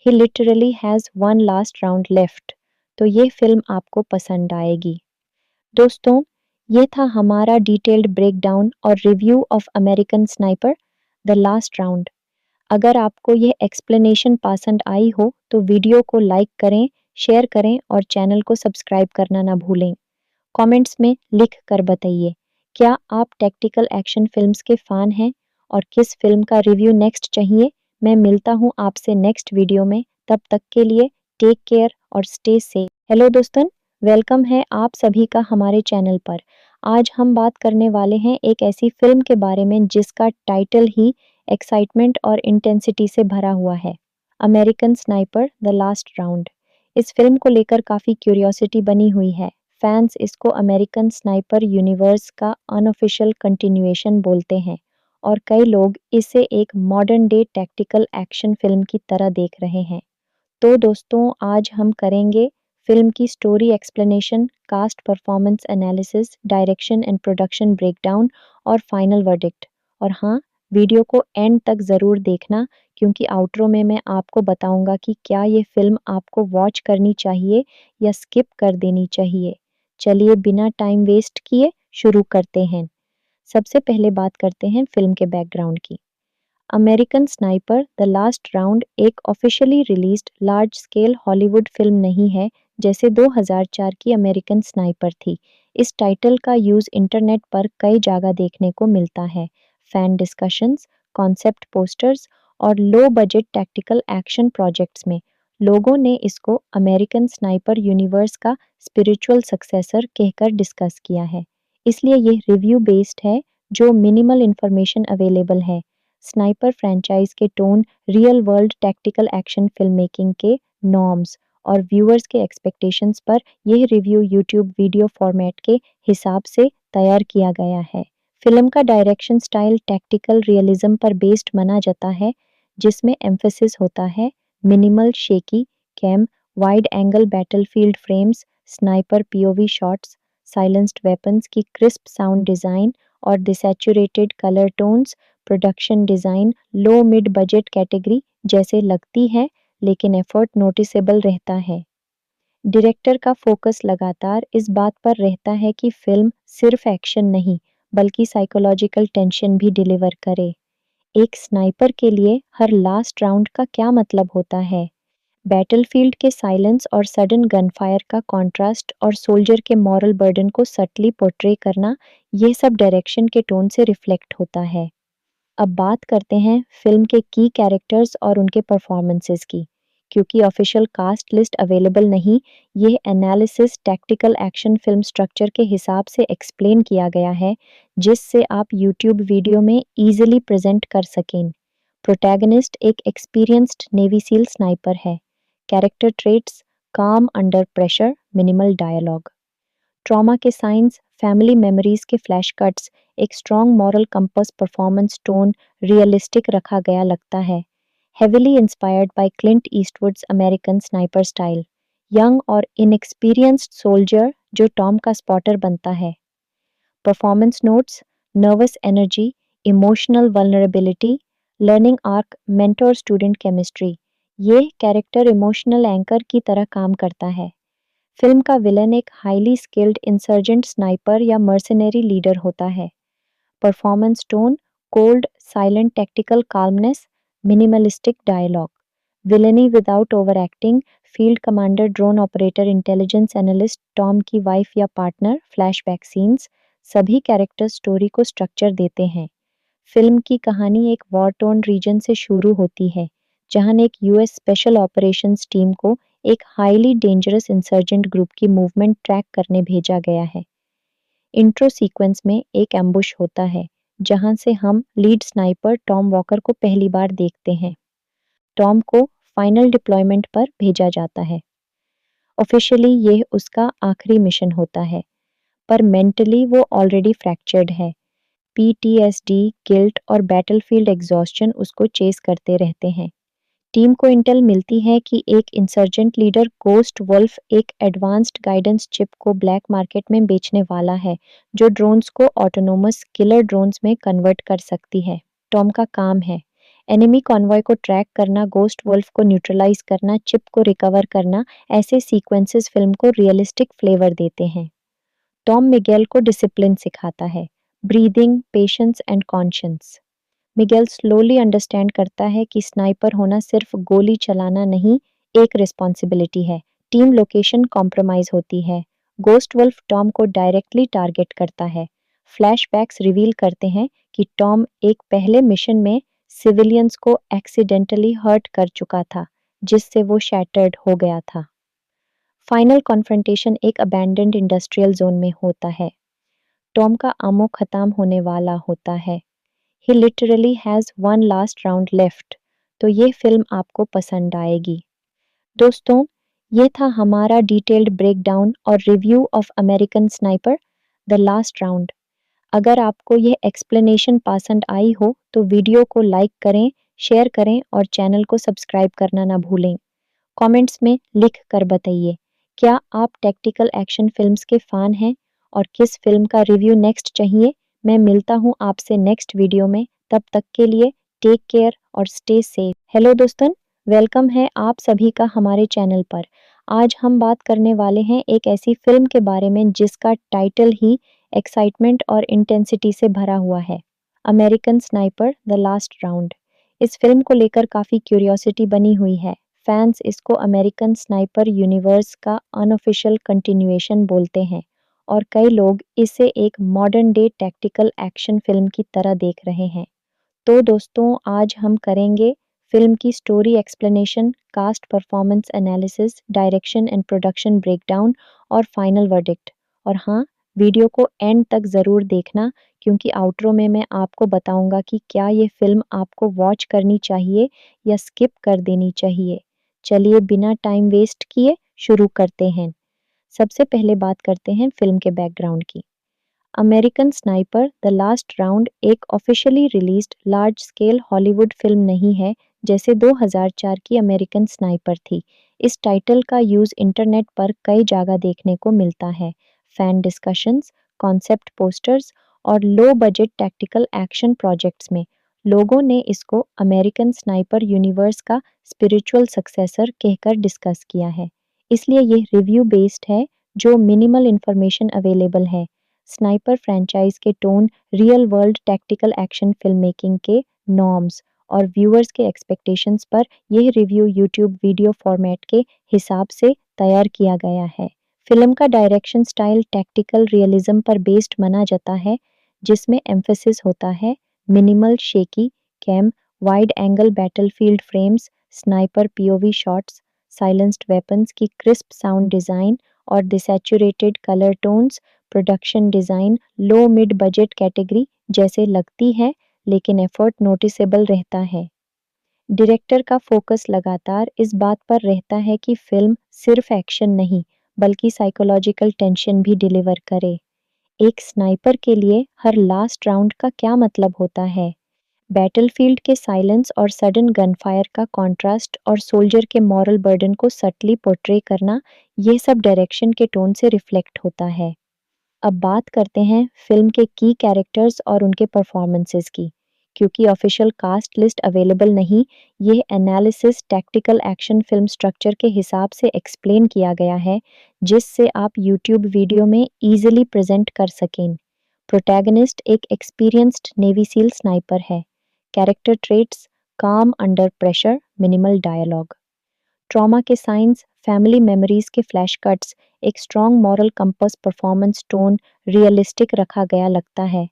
He literally has one last round left। तो ये फिल्म आपको पसंद आएगी। दोस्तों, ये था हमारा डिटेल्ड ब्रेकडाउन और review of American sniper the last round. अगर आपको यह एक्सप्लेनेशन पसंद आई हो तो वीडियो को लाइक करें, शेयर करें और चैनल को सब्सक्राइब करना ना भूलें। कमेंट्स में लिख कर बताइए, क्या आप टैक्टिकल एक्शन फिल्म्स के फैन हैं और किस फिल्म का रिव्यू नेक्स्ट चाहिए। मैं मिलता हूँ आपसे नेक्स्ट वीडियो में। तब तक के लिए टेक केयर और स्टे सेफ। हेलो दोस्तों, वेलकम है आप सभी का हमारे चैनल पर। आज हम बात करने वाले हैं एक ऐसी फ़िल्म के बारे में जिसका टाइटल ही एक्साइटमेंट और इंटेंसिटी से भरा हुआ है, American sniper the last round. इस फ़िल्म को लेकर काफ़ी क्यूरियोसिटी बनी हुई है। फैंस इसको अमेरिकन स्नाइपर यूनिवर्स का अनऑफिशियल कंटिन्यूएशन बोलते हैं और कई लोग इसे एक modern day tactical action film की तरह देख रहे हैं। तो दोस्तों आज हम करेंगे फिल्म की story explanation, cast performance analysis, direction and production breakdown और फाइनल वर्डिक्ट। और हाँ, वीडियो को एंड तक ज़रूर देखना क्योंकि आउटरो में मैं आपको बताऊंगा कि क्या ये फिल्म आपको वॉच करनी चाहिए या स्किप कर देनी चाहिए। चलिए बिना टाइम वेस्ट किए शुरू करते हैं। सबसे पहले बात करते हैं फिल्म के बैकग्राउंड की। American sniper the last round एक officially released large scale Hollywood film नहीं है जैसे 2004 की अमेरिकन स्नाइपर थी। इस टाइटल का यूज़ इंटरनेट पर कई जगह देखने को मिलता है। फैन डिस्कशंस, कॉन्सेप्ट पोस्टर्स और low budget tactical action projects में लोगों ने इसको अमेरिकन स्नाइपर यूनिवर्स का स्पिरिचुअल सक्सेसर कहकर डिस्कस किया है। इसलिए ये रिव्यू बेस्ड है जो मिनिमल इंफॉर्मेशन अवेलेबल है। स्नाइपर फ्रेंचाइज के tone, real world tactical action film making के नॉर्म्स और व्यूअर्स के एक्सपेक्टेशंस पर यह रिव्यू यूट्यूब वीडियो फॉर्मेट के हिसाब से तैयार किया गया है। फिल्म का डायरेक्शन स्टाइल टैक्टिकल रियलिज्म पर बेस्ड माना जाता है, जिसमें एम्फेसिस होता है minimal shaky cam, wide angle battlefield frames, sniper POV shots, silenced weapons की क्रिस्प साउंड डिज़ाइन और desaturated colour tones. Production design low mid budget category जैसे लगती है, लेकिन एफर्ट नोटिसेबल रहता है। डायरेक्टर का फोकस लगातार इस बात पर रहता है कि फिल्म सिर्फ एक्शन नहीं बल्कि साइकोलॉजिकल टेंशन भी डिलीवर करे। एक स्नाइपर के लिए हर लास्ट राउंड का क्या मतलब होता है? बैटलफील्ड के साइलेंस और सडन गनफायर का कॉन्ट्रास्ट और सोल्जर के मॉरल बर्डन को सटली पोर्ट्रे करना, ये सब डायरेक्शन के टोन से रिफ्लेक्ट होता है। अब बात करते हैं फिल्म के की कैरेक्टर्स और उनके परफॉर्मेंसेस की। क्योंकि ऑफिशियल कास्ट लिस्ट अवेलेबल नहीं, ये analysis tactical action film structure के हिसाब से एक्सप्लेन किया गया है, जिससे आप यूट्यूब वीडियो में इजीली प्रेजेंट कर सकें। प्रोटैगनिस्ट एक एक्सपीरियंस्ड नेवी सील स्नाइपर है। कैरेक्टर ट्रेट्स: काम under pressure, minimal dialogue. Trauma के साइंस, फैमिली मेमोरीज के फ्लैश कट्स, एक strong moral compass, performance tone realistic रखा गया लगता है। Heavily inspired by Clint Eastwood's American sniper style. Young और इनएक्सपीरियंस्ड सोल्जर जो टॉम का स्पॉटर बनता है। Performance notes: nervous energy, emotional vulnerability, learning arc, mentor student chemistry. ये कैरेक्टर इमोशनल एंकर की तरह काम करता है। फिल्म का विलन एक हाईली स्किल्ड इंसर्जेंट स्नाइपर या मर्सनरी लीडर होता है। Performance tone: cold, silent tactical calmness, minimalistic dialogue. Villainy without over acting: field commander, drone operator, intelligence analyst, Tom की वाइफ या पार्टनर, फ्लैशबैक सीन्स। सभी character story को structure देते हैं। Film की कहानी एक वॉर टोर्न रीजन से शुरू होती है, जहां एक यूएस स्पेशल ऑपरेशंस टीम को एक हाईली डेंजरस इंसर्जेंट ग्रुप की मूवमेंट ट्रैक करने भेजा गया है। इंट्रो सीक्वेंस में एक एम्बुश होता है, जहां से हम लीड स्नाइपर टॉम वॉकर को पहली बार देखते हैं। टॉम को फाइनल डिप्लॉयमेंट पर भेजा जाता है। ऑफिशियली यह उसका आखिरी मिशन होता है, पर मेंटली वो ऑलरेडी फ्रैक्चर्ड है। पीटीएसडी, गिल्ट और बैटलफील्ड एग्जॉस्शन उसको चेस करते रहते हैं। टीम को इंटेल मिलती है कि एक इंसर्जेंट लीडर गोस्ट वुल्फ एक एडवांस्ड गाइडेंस चिप को ब्लैक मार्केट में बेचने वाला है, जो ड्रोन्स को ऑटोनोमस किलर ड्रोन्स में कन्वर्ट कर सकती है। टॉम का काम है एनिमी कॉन्वॉय को ट्रैक करना, गोस्ट वुल्फ को न्यूट्रलाइज करना, चिप को रिकवर करना। ऐसे सीक्वेंसेस फिल्म को रियलिस्टिक फ्लेवर देते हैं। टॉम मिगेल को डिसिप्लिन सिखाता है, breathing, patience and conscience. Miguel slowly understand करता है कि स्नाइपर होना सिर्फ गोली चलाना नहीं, एक रिस्पॉन्सिबिलिटी है। टीम लोकेशन कॉम्प्रोमाइज होती है। गोस्ट वुल्फ टॉम को डायरेक्टली टारगेट करता है। फ्लैशबैक्स रिवील करते हैं कि टॉम एक पहले मिशन में सिविलियंस को एक्सीडेंटली हर्ट कर चुका था, जिससे वो शैटर्ड हो गया था। फाइनल कॉन्फ्रंटेशन एक अबैंडन्ड इंडस्ट्रियल जोन में होता है। टॉम का आमो खत्म होने वाला होता है। He literally has one last round left. तो ये फिल्म आपको पसंद आएगी। दोस्तों, ये था हमारा डिटेल्ड ब्रेकडाउन और review of American sniper the last round. अगर आपको ये एक्सप्लेनेशन पसंद आई हो तो वीडियो को लाइक करें, शेयर करें और चैनल को सब्सक्राइब करना ना भूलें। कमेंट्स में लिख कर बताइए, क्या आप टैक्टिकल एक्शन फिल्म्स के फ़ैन हैं और किस फिल्म का रिव्यू नेक्स्ट चाहिए? मैं मिलता हूँ आपसे नेक्स्ट वीडियो में, तब तक के लिए टेक केयर और स्टे सेफ। हेलो दोस्तों, वेलकम है आप सभी का हमारे चैनल पर। आज हम बात करने वाले हैं एक ऐसी फिल्म के बारे में जिसका टाइटल ही एक्साइटमेंट और इंटेंसिटी से भरा हुआ है, American sniper the last round. इस फिल्म को लेकर काफ़ी क्यूरियोसिटी बनी हुई है। फैंस इसको अमेरिकन स्नाइपर यूनिवर्स का अनऑफिशियल कंटिन्यूएशन बोलते हैं और कई लोग इसे एक modern day tactical action film की तरह देख रहे हैं। तो दोस्तों, आज हम करेंगे फिल्म की story explanation, cast performance analysis, direction and production breakdown और फाइनल वर्डिक्ट। और हाँ, वीडियो को एंड तक ज़रूर देखना क्योंकि आउटरो में मैं आपको बताऊंगा कि क्या ये फिल्म आपको वॉच करनी चाहिए या स्किप कर देनी चाहिए। चलिए बिना टाइम वेस्ट किए शुरू करते हैं। सबसे पहले बात करते हैं फिल्म के बैकग्राउंड की। American sniper the last round एक officially released large scale Hollywood film नहीं है जैसे 2004 की अमेरिकन स्नाइपर थी। इस टाइटल का यूज़ इंटरनेट पर कई जगह देखने को मिलता है। फैन डिस्कशंस, कॉन्सेप्ट पोस्टर्स और low budget tactical action projects में लोगों ने इसको अमेरिकन स्नाइपर यूनिवर्स का स्पिरिचुअल सक्सेसर कहकर डिस्कस किया है। इसलिए ये रिव्यू बेस्ड है जो मिनिमल इंफॉर्मेशन अवेलेबल है। स्नाइपर फ्रेंचाइज के tone, real world tactical action film making के नॉर्म्स और व्यूअर्स के एक्सपेक्टेशंस पर यह रिव्यू यूट्यूब वीडियो फॉर्मेट के हिसाब से तैयार किया गया है। फिल्म का डायरेक्शन स्टाइल टैक्टिकल रियलिज्म पर बेस्ड माना जाता है, जिसमें एम्फेसिस होता है minimal shaky cam, wide angle battlefield frames, sniper POV shots, silenced weapons की क्रिस्प साउंड डिज़ाइन और desaturated colour tones. Production design low mid budget category जैसे लगती है, लेकिन एफर्ट नोटिसेबल रहता है। डायरेक्टर का फोकस लगातार इस बात पर रहता है कि फिल्म सिर्फ एक्शन नहीं बल्कि साइकोलॉजिकल टेंशन भी डिलीवर करे। एक स्नाइपर के लिए हर लास्ट राउंड का क्या मतलब होता है? बैटलफील्ड के साइलेंस और सडन गनफायर का कॉन्ट्रास्ट और सोल्जर के मॉरल बर्डन को सटली पोर्ट्रे करना, ये सब डायरेक्शन के टोन से रिफ्लेक्ट होता है। अब बात करते हैं फिल्म के की कैरेक्टर्स और उनके परफॉर्मेंसेस की। क्योंकि ऑफिशियल कास्ट लिस्ट अवेलेबल नहीं, यह analysis tactical action film structure के हिसाब से एक्सप्लेन किया गया है, जिससे आप यूट्यूब वीडियो में इजीली प्रेजेंट कर सकें। प्रोटैगनिस्ट एक एक्सपीरियंस्ड नेवी सील स्नाइपर है। कैरेक्टर ट्रेट्स: काम under pressure, minimal dialogue. Trauma के साइंस, फैमिली मेमोरीज के फ्लैश कट्स, एक strong moral compass, performance tone realistic रखा गया लगता है।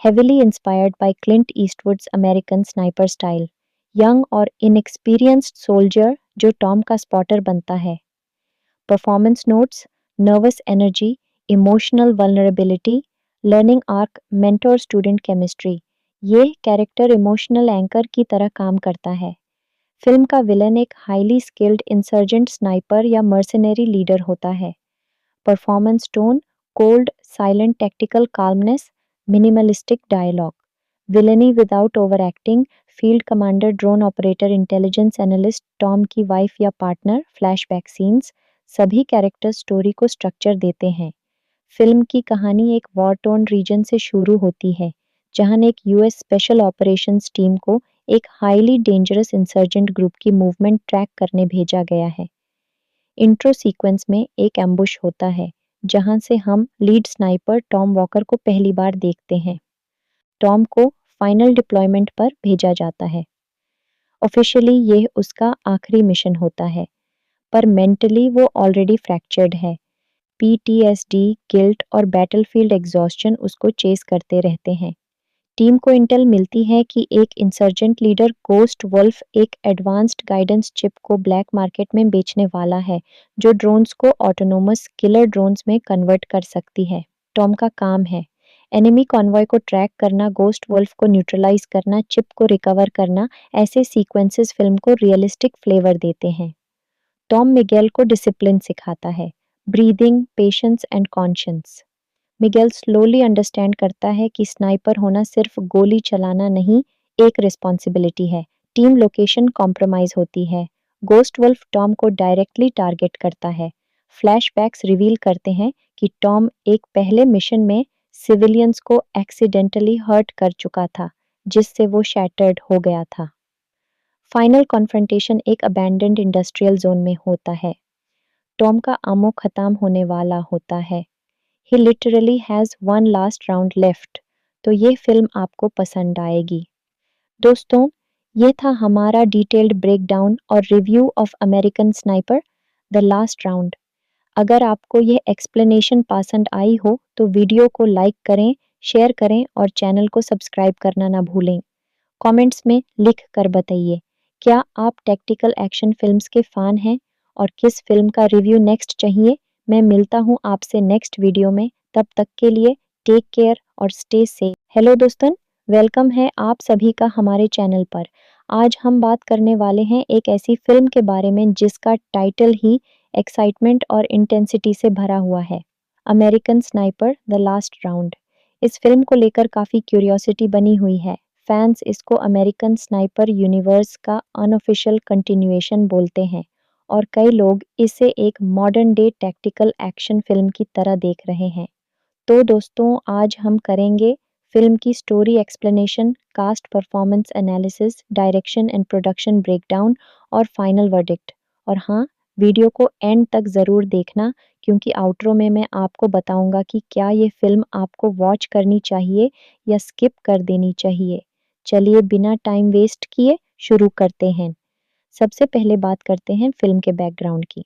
Heavily inspired by Clint Eastwood's American sniper style. Young और इनएक्सपीरियंस्ड सोल्जर जो टॉम का स्पॉटर बनता है। Performance notes: nervous energy, emotional vulnerability, learning arc, mentor student chemistry. ये कैरेक्टर इमोशनल एंकर की तरह काम करता है। फिल्म का विलन एक हाईली स्किल्ड इंसर्जेंट स्नाइपर या मर्सनरी लीडर होता है। Performance tone: cold, silent tactical calmness, minimalistic dialogue. Villainy without over acting: field commander, drone operator, intelligence analyst, Tom की वाइफ या पार्टनर, फ्लैशबैक सीन्स। सभी character story को structure देते हैं। Film की कहानी एक वॉर टोर्न रीजन से शुरू होती है, जहां एक यूएस स्पेशल ऑपरेशंस टीम को एक हाईली डेंजरस इंसर्जेंट ग्रुप की मूवमेंट ट्रैक करने भेजा गया है। इंट्रो सीक्वेंस में एक एम्बुश होता है, जहां से हम लीड स्नाइपर टॉम वॉकर को पहली बार देखते हैं। टॉम को फाइनल डिप्लॉयमेंट पर भेजा जाता है। ऑफिशियली यह उसका आखिरी मिशन होता है, पर मेंटली वो ऑलरेडी फ्रैक्चर्ड है। पीटीएसडी, गिल्ट और बैटलफील्ड एग्जॉस्शन उसको चेस करते रहते हैं। टीम को इंटेल मिलती है कि एक इंसर्जेंट लीडर गोस्ट वुल्फ एक एडवांस्ड गाइडेंस चिप को ब्लैक मार्केट में बेचने वाला है, जो ड्रोन्स को ऑटोनोमस किलर ड्रोन्स में कन्वर्ट कर सकती है। टॉम का काम है एनिमी कॉन्वॉय को ट्रैक करना, गोस्ट वुल्फ को न्यूट्रलाइज करना, चिप को रिकवर करना, ऐसे सीक्वेंसेस फिल्म को रियलिस्टिक फ्लेवर देते हैं। टॉम मिगेल को डिसिप्लिन सिखाता है, breathing, patience and conscience. Miguel slowly understand करता है कि स्नाइपर होना सिर्फ गोली चलाना नहीं, एक रिस्पॉन्सिबिलिटी है। टीम लोकेशन कॉम्प्रोमाइज होती है। गोस्ट वुल्फ टॉम को डायरेक्टली टारगेट करता है। फ्लैशबैक्स रिवील करते हैं कि टॉम एक पहले मिशन में सिविलियंस को एक्सीडेंटली हर्ट कर चुका था, जिससे वो शैटर्ड हो गया था। फाइनल कॉन्फ्रंटेशन एक अबैंडन्ड इंडस्ट्रियल जोन में होता है। टॉम का आमो खत्म होने वाला होता है। He literally has one last round left. तो ये फिल्म आपको पसंद आएगी। दोस्तों, ये था हमारा डिटेल्ड ब्रेकडाउन और review of American sniper the last round. अगर आपको यह एक्सप्लेनेशन पसंद आई हो तो वीडियो को लाइक करें, शेयर करें और चैनल को सब्सक्राइब करना ना भूलें। कमेंट्स में लिख कर बताइए, क्या आप टैक्टिकल एक्शन फिल्म्स के फ़ैन हैं और किस फिल्म का रिव्यू नेक्स्ट चाहिए। मैं मिलता हूँ आपसे नेक्स्ट वीडियो में। तब तक के लिए टेक केयर और स्टे सेफ। हेलो दोस्तों, वेलकम है आप सभी का हमारे चैनल पर। आज हम बात करने वाले हैं एक ऐसी फिल्म के बारे में जिसका टाइटल ही एक्साइटमेंट और इंटेंसिटी से भरा हुआ है, American sniper the last round. इस फिल्म को लेकर काफ़ी क्यूरियोसिटी बनी हुई है। फैंस इसको अमेरिकन स्नाइपर यूनिवर्स का अनऑफिशियल कंटिन्यूएशन बोलते हैं और कई लोग इसे एक modern day tactical action film की तरह देख रहे हैं। तो दोस्तों, आज हम करेंगे फिल्म की story explanation, cast performance analysis, direction and production breakdown और फाइनल वर्डिक्ट। और हाँ, वीडियो को एंड तक ज़रूर देखना क्योंकि आउटरो में मैं आपको बताऊंगा कि क्या ये फिल्म आपको वॉच करनी चाहिए या स्किप कर देनी चाहिए। चलिए बिना टाइम वेस्ट किए शुरू करते हैं। सबसे पहले बात करते हैं फिल्म के बैकग्राउंड की।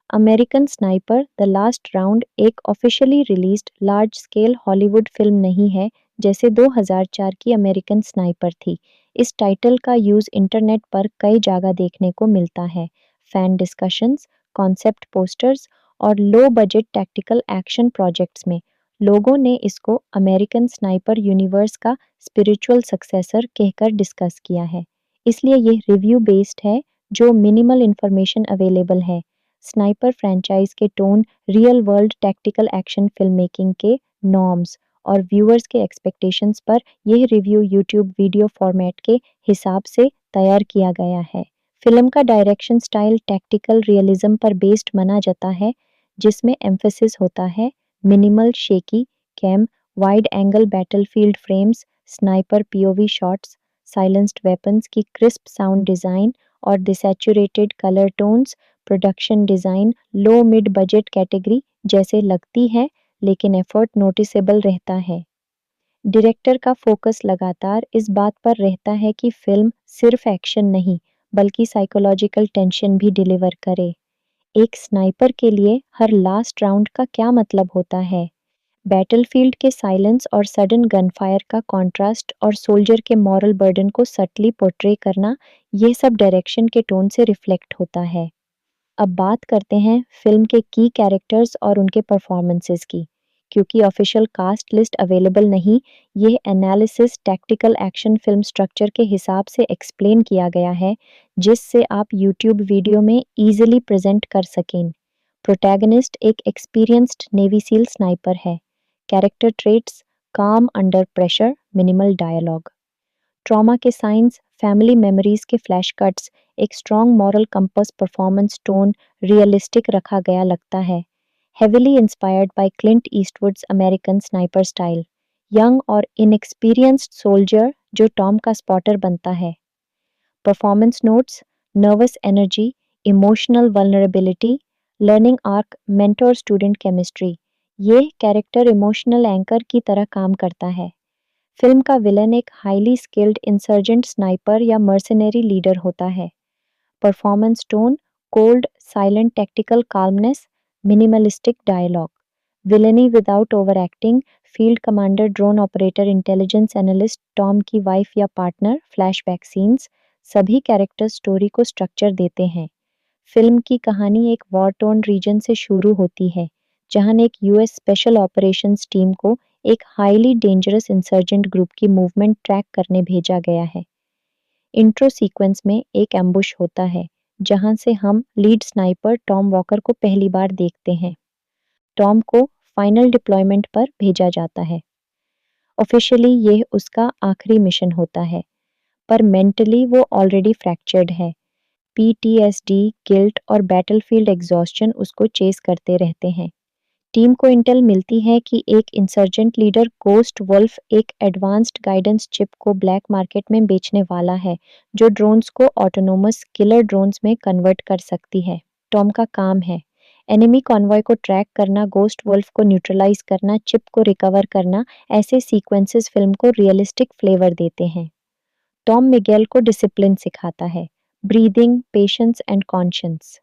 American sniper the last round एक officially released large scale Hollywood film नहीं है जैसे 2004 की अमेरिकन स्नाइपर थी। इस टाइटल का यूज़ इंटरनेट पर कई जगह देखने को मिलता है। फैन डिस्कशंस, कॉन्सेप्ट पोस्टर्स और low budget tactical action projects में लोगों ने इसको अमेरिकन स्नाइपर यूनिवर्स का स्पिरिचुअल सक्सेसर कहकर डिस्कस किया है। इसलिए ये रिव्यू बेस्ड है जो मिनिमल इंफॉर्मेशन अवेलेबल है। स्नाइपर फ्रेंचाइज के tone, real world tactical action film making के नॉर्म्स और व्यूअर्स के एक्सपेक्टेशंस पर यह रिव्यू यूट्यूब वीडियो फॉर्मेट के हिसाब से तैयार किया गया है। फिल्म का डायरेक्शन स्टाइल टैक्टिकल रियलिज्म पर बेस्ड माना जाता है, जिसमें एम्फेसिस होता है minimal shaky cam, wide angle battlefield frames, sniper POV shots, silenced weapons की क्रिस्प साउंड डिज़ाइन और desaturated colour tones. Production design low mid budget category जैसे लगती है, लेकिन एफर्ट नोटिसेबल रहता है। डायरेक्टर का फोकस लगातार इस बात पर रहता है कि फिल्म सिर्फ एक्शन नहीं बल्कि साइकोलॉजिकल टेंशन भी डिलीवर करे। एक स्नाइपर के लिए हर लास्ट राउंड का क्या मतलब होता है। बैटलफील्ड के साइलेंस और सडन गनफायर का कॉन्ट्रास्ट और सोल्जर के मॉरल बर्डन को सटली पोर्ट्रे करना, ये सब डायरेक्शन के टोन से रिफ्लेक्ट होता है। अब बात करते हैं फिल्म के की कैरेक्टर्स और उनके परफॉर्मेंसेस की। क्योंकि ऑफिशियल कास्ट लिस्ट अवेलेबल नहीं, ये analysis tactical action film structure के हिसाब से एक्सप्लेन किया गया है, जिससे आप यूट्यूब वीडियो में ईजिली प्रेजेंट कर सकें। प्रोटैगनिस्ट एक एक्सपीरियंस्ड नेवी सील स्नाइपर है। कैरेक्टर ट्रेट्स काम under pressure, minimal dialogue. Trauma के साइंस, फैमिली मेमोरीज के फ्लैश कट्स, एक strong moral compass, performance tone realistic रखा गया लगता है। Heavily inspired by Clint Eastwood's American sniper style. Young और इनएक्सपीरियंस्ड सोल्जर जो टॉम का स्पॉटर बनता है। Performance notes, nervous energy, emotional vulnerability, learning arc, mentor student chemistry. ये कैरेक्टर इमोशनल एंकर की तरह काम करता है। फिल्म का विलन एक हाईली स्किल्ड इंसर्जेंट स्नाइपर या मर्सनरी लीडर होता है। Performance tone cold, silent tactical calmness, minimalistic dialogue. Villainy without over acting, field commander, drone operator, intelligence analyst, Tom की वाइफ या पार्टनर, फ्लैशबैक सीन्स। सभी character story को structure देते हैं। Film की कहानी एक वॉर टोर्न रीजन से शुरू होती है, जहां एक यूएस स्पेशल ऑपरेशंस टीम को एक हाईली डेंजरस इंसर्जेंट ग्रुप की मूवमेंट ट्रैक करने भेजा गया है। इंट्रो सीक्वेंस में एक एम्बुश होता है, जहां से हम लीड स्नाइपर टॉम वॉकर को पहली बार देखते हैं। टॉम को फाइनल डिप्लॉयमेंट पर भेजा जाता है। ऑफिशियली यह उसका आखिरी मिशन होता है, पर मेंटली वो ऑलरेडी फ्रैक्चर्ड है। पीटीएसडी, गिल्ट और बैटलफील्ड एग्जॉस्शन उसको चेस करते रहते हैं। टीम को इंटेल मिलती है कि एक इंसर्जेंट लीडर गोस्ट वुल्फ एक एडवांस्ड गाइडेंस चिप को ब्लैक मार्केट में बेचने वाला है, जो ड्रोन्स को ऑटोनोमस किलर ड्रोन्स में कन्वर्ट कर सकती है। टॉम का काम है एनिमी कॉन्वॉय को ट्रैक करना, गोस्ट वुल्फ को न्यूट्रलाइज करना, चिप को रिकवर करना। ऐसे सीक्वेंसेस फिल्म को रियलिस्टिक फ्लेवर देते हैं। टॉम मिगेल को डिसिप्लिन सिखाता है, breathing, patience and conscience.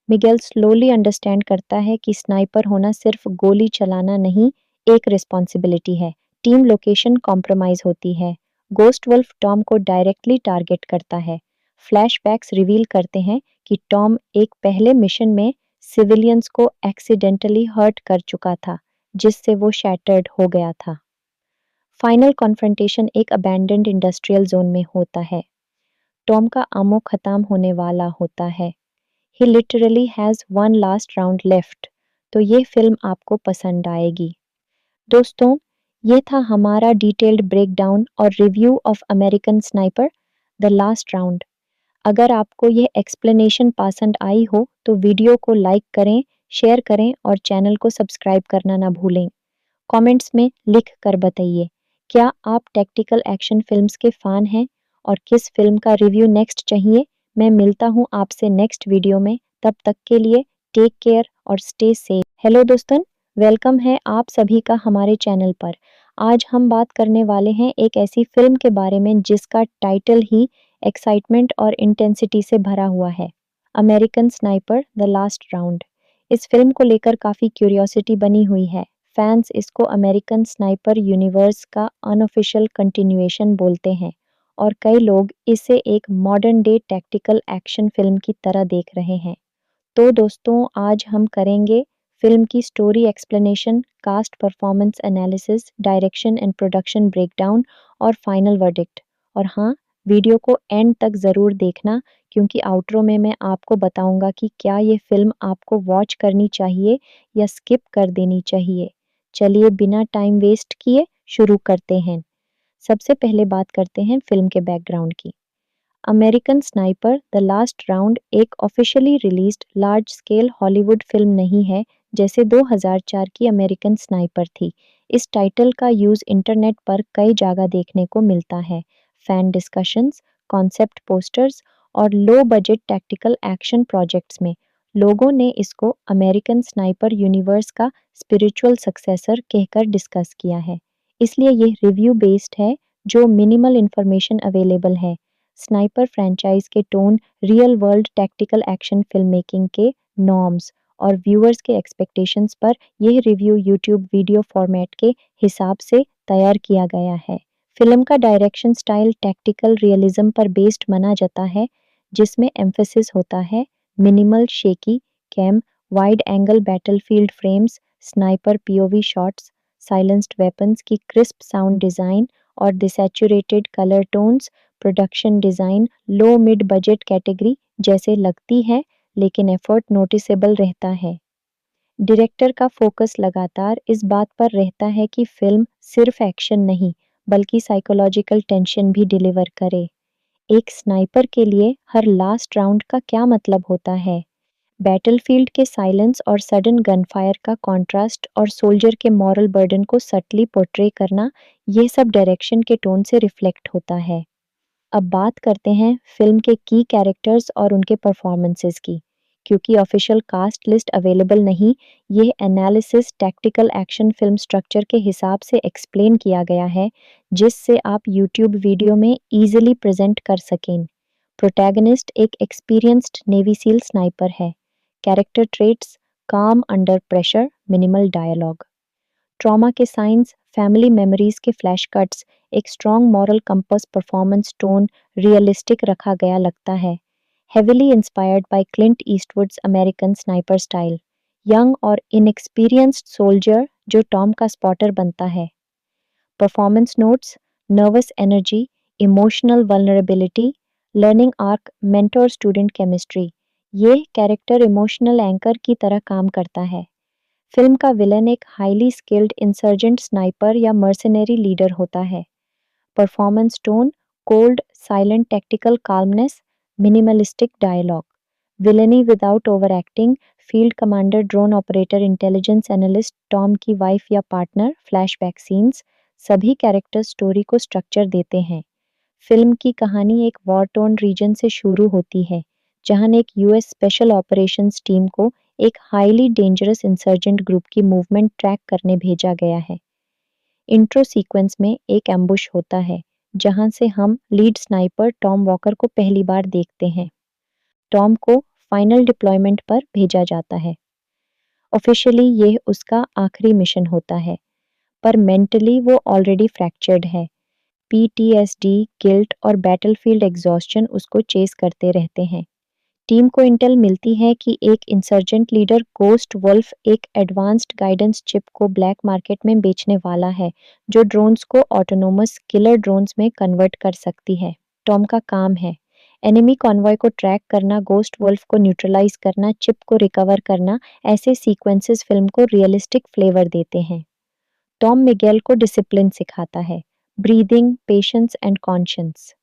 Miguel slowly understand करता है कि स्नाइपर होना सिर्फ गोली चलाना नहीं, एक रिस्पॉन्सिबिलिटी है। टीम लोकेशन कॉम्प्रोमाइज होती है। गोस्ट वुल्फ टॉम को डायरेक्टली टारगेट करता है। फ्लैशबैक्स रिवील करते हैं कि टॉम एक पहले मिशन में सिविलियंस को एक्सीडेंटली हर्ट कर चुका था, जिससे वो शैटर्ड हो गया था। फाइनल कॉन्फ्रंटेशन एक अबैंडन्ड इंडस्ट्रियल जोन में होता है। टॉम का आमो खत्म होने वाला होता है। He literally has one last round left। तो ये फिल्म आपको पसंद आएगी। दोस्तों, ये था हमारा डिटेल्ड ब्रेकडाउन और review of American sniper the last round. अगर आपको ये एक्सप्लेनेशन पसंद आई हो तो वीडियो को लाइक करें, शेयर करें और चैनल को सब्सक्राइब करना ना भूलें। कमेंट्स में लिख कर बताइए, क्या आप टैक्टिकल एक्शन फिल्म्स के फैन हैं और किस फिल्म का रिव्यू नेक्स्ट चाहिए। मैं मिलता हूँ आपसे नेक्स्ट वीडियो में। तब तक के लिए टेक केयर और स्टे सेफ। हेलो दोस्तों, वेलकम है आप सभी का हमारे चैनल पर। आज हम बात करने वाले हैं एक ऐसी फिल्म के बारे में जिसका टाइटल ही एक्साइटमेंट और इंटेंसिटी से भरा हुआ है, American sniper the last round. इस फिल्म को लेकर काफ़ी क्यूरियोसिटी बनी हुई है। फैंस इसको अमेरिकन स्नाइपर यूनिवर्स का अनऑफिशियल कंटिन्यूएशन बोलते हैं और कई लोग इसे एक modern day tactical action film की तरह देख रहे हैं। तो दोस्तों, आज हम करेंगे फिल्म की story explanation, cast performance analysis, direction and production breakdown और फाइनल वर्डिक्ट। और हाँ, वीडियो को एंड तक ज़रूर देखना, क्योंकि आउटरो में मैं आपको बताऊंगा कि क्या ये फिल्म आपको वॉच करनी चाहिए या स्किप कर देनी चाहिए। चलिए बिना टाइम वेस्ट किए शुरू करते हैं। सबसे पहले बात करते हैं फिल्म के बैकग्राउंड की। American sniper the last round एक officially released large scale Hollywood film नहीं है, जैसे 2004 की अमेरिकन स्नाइपर थी। इस टाइटल का यूज इंटरनेट पर कई जगह देखने को मिलता है। फैन डिस्कशंस, कॉन्सेप्ट पोस्टर्स और low budget tactical action projects में लोगों ने इसको अमेरिकन स्नाइपर यूनिवर्स का स्पिरिचुअल सक्सेसर कहकर डिस्कस किया है। इसलिए ये रिव्यू बेस्ड है, जो मिनिमल इंफॉर्मेशन अवेलेबल है। स्नाइपर फ्रेंचाइज के tone, real world tactical action film making के नॉर्म्स और व्यूअर्स के एक्सपेक्टेशंस पर यह रिव्यू यूट्यूब वीडियो फॉर्मेट के हिसाब से तैयार किया गया है। फिल्म का डायरेक्शन स्टाइल टैक्टिकल रियलिज्म पर बेस्ड माना जाता है, जिसमें एम्फेसिस होता है minimal shaky cam, wide angle battlefield frames, sniper POV shots, silenced weapons की क्रिस्प साउंड डिज़ाइन और desaturated colour tones. Production design low mid budget category जैसे लगती है, लेकिन एफर्ट नोटिसेबल रहता है। डायरेक्टर का फोकस लगातार इस बात पर रहता है कि फिल्म सिर्फ एक्शन नहीं, बल्कि साइकोलॉजिकल टेंशन भी डिलीवर करे। एक स्नाइपर के लिए हर लास्ट राउंड का क्या मतलब होता है? बैटलफील्ड के साइलेंस और सडन गनफायर का कॉन्ट्रास्ट और सोल्जर के मॉरल बर्डन को सटली पोर्ट्रे करना, ये सब डायरेक्शन के टोन से रिफ्लेक्ट होता है। अब बात करते हैं फिल्म के की कैरेक्टर्स और उनके परफॉर्मेंसेस की। क्योंकि ऑफिशियल कास्ट लिस्ट अवेलेबल नहीं, ये analysis tactical action film structure के हिसाब से एक्सप्लेन किया गया है, जिससे आप यूट्यूब वीडियो में इजीली प्रेजेंट कर सकें। प्रोटैगनिस्ट एक एक्सपीरियंस्ड नेवी सील स्नाइपर है। कैरेक्टर ट्रेट्स: काम under pressure, minimal dialogue. Trauma के साइंस, फैमिली मेमोरीज के फ्लैश कट्स, एक strong moral compass, performance tone realistic रखा गया लगता है। Heavily inspired by Clint Eastwood's American sniper style. Young और इनएक्सपीरियंस्ड सोल्जर जो टॉम का स्पॉटर बनता है। Performance notes, nervous energy, emotional vulnerability, learning arc, mentor student chemistry. ये कैरेक्टर इमोशनल एंकर की तरह काम करता है। फिल्म का विलन एक हाईली स्किल्ड इंसर्जेंट स्नाइपर या मर्सनरी लीडर होता है। Performance tone, cold silent tactical calmness, minimalistic dialogue. Villainy without over acting, field commander, drone operator, intelligence analyst, Tom की वाइफ या पार्टनर, फ्लैशबैक सीन्स। सभी character story को structure देते हैं। Film की कहानी एक वॉर टोन रीजन से शुरू होती है, जहां एक यूएस स्पेशल ऑपरेशंस टीम को एक हाईली डेंजरस इंसर्जेंट ग्रुप की मूवमेंट ट्रैक करने भेजा गया है। इंट्रो सीक्वेंस में एक एम्बुश होता है, जहां से हम लीड स्नाइपर टॉम वॉकर को पहली बार देखते हैं। टॉम को फाइनल डिप्लॉयमेंट पर भेजा जाता है। ऑफिशियली ये उसका आखिरी मिशन होता है, पर मेंटली वो ऑलरेडी फ्रैक्चर्ड है। पीटीएसडी, गिल्ट और बैटलफील्ड एग्जॉस्शन उसको चेस करते रहते हैं। टीम को इंटेल मिलती है कि एक इंसर्जेंट लीडर गोस्ट वुल्फ एक एडवांस्ड गाइडेंस चिप को ब्लैक मार्केट में बेचने वाला है, जो ड्रोन्स को ऑटोनोमस किलर ड्रोन्स में कन्वर्ट कर सकती है। टॉम का काम है एनिमी कॉन्वॉय को ट्रैक करना, गोस्ट वुल्फ को न्यूट्रलाइज करना, चिप को रिकवर करना। ऐसे सीक्वेंसेस फिल्म को रियलिस्टिक फ्लेवर देते हैं। टॉम मिगेल को डिसिप्लिन सिखाता है, breathing, patience and conscience.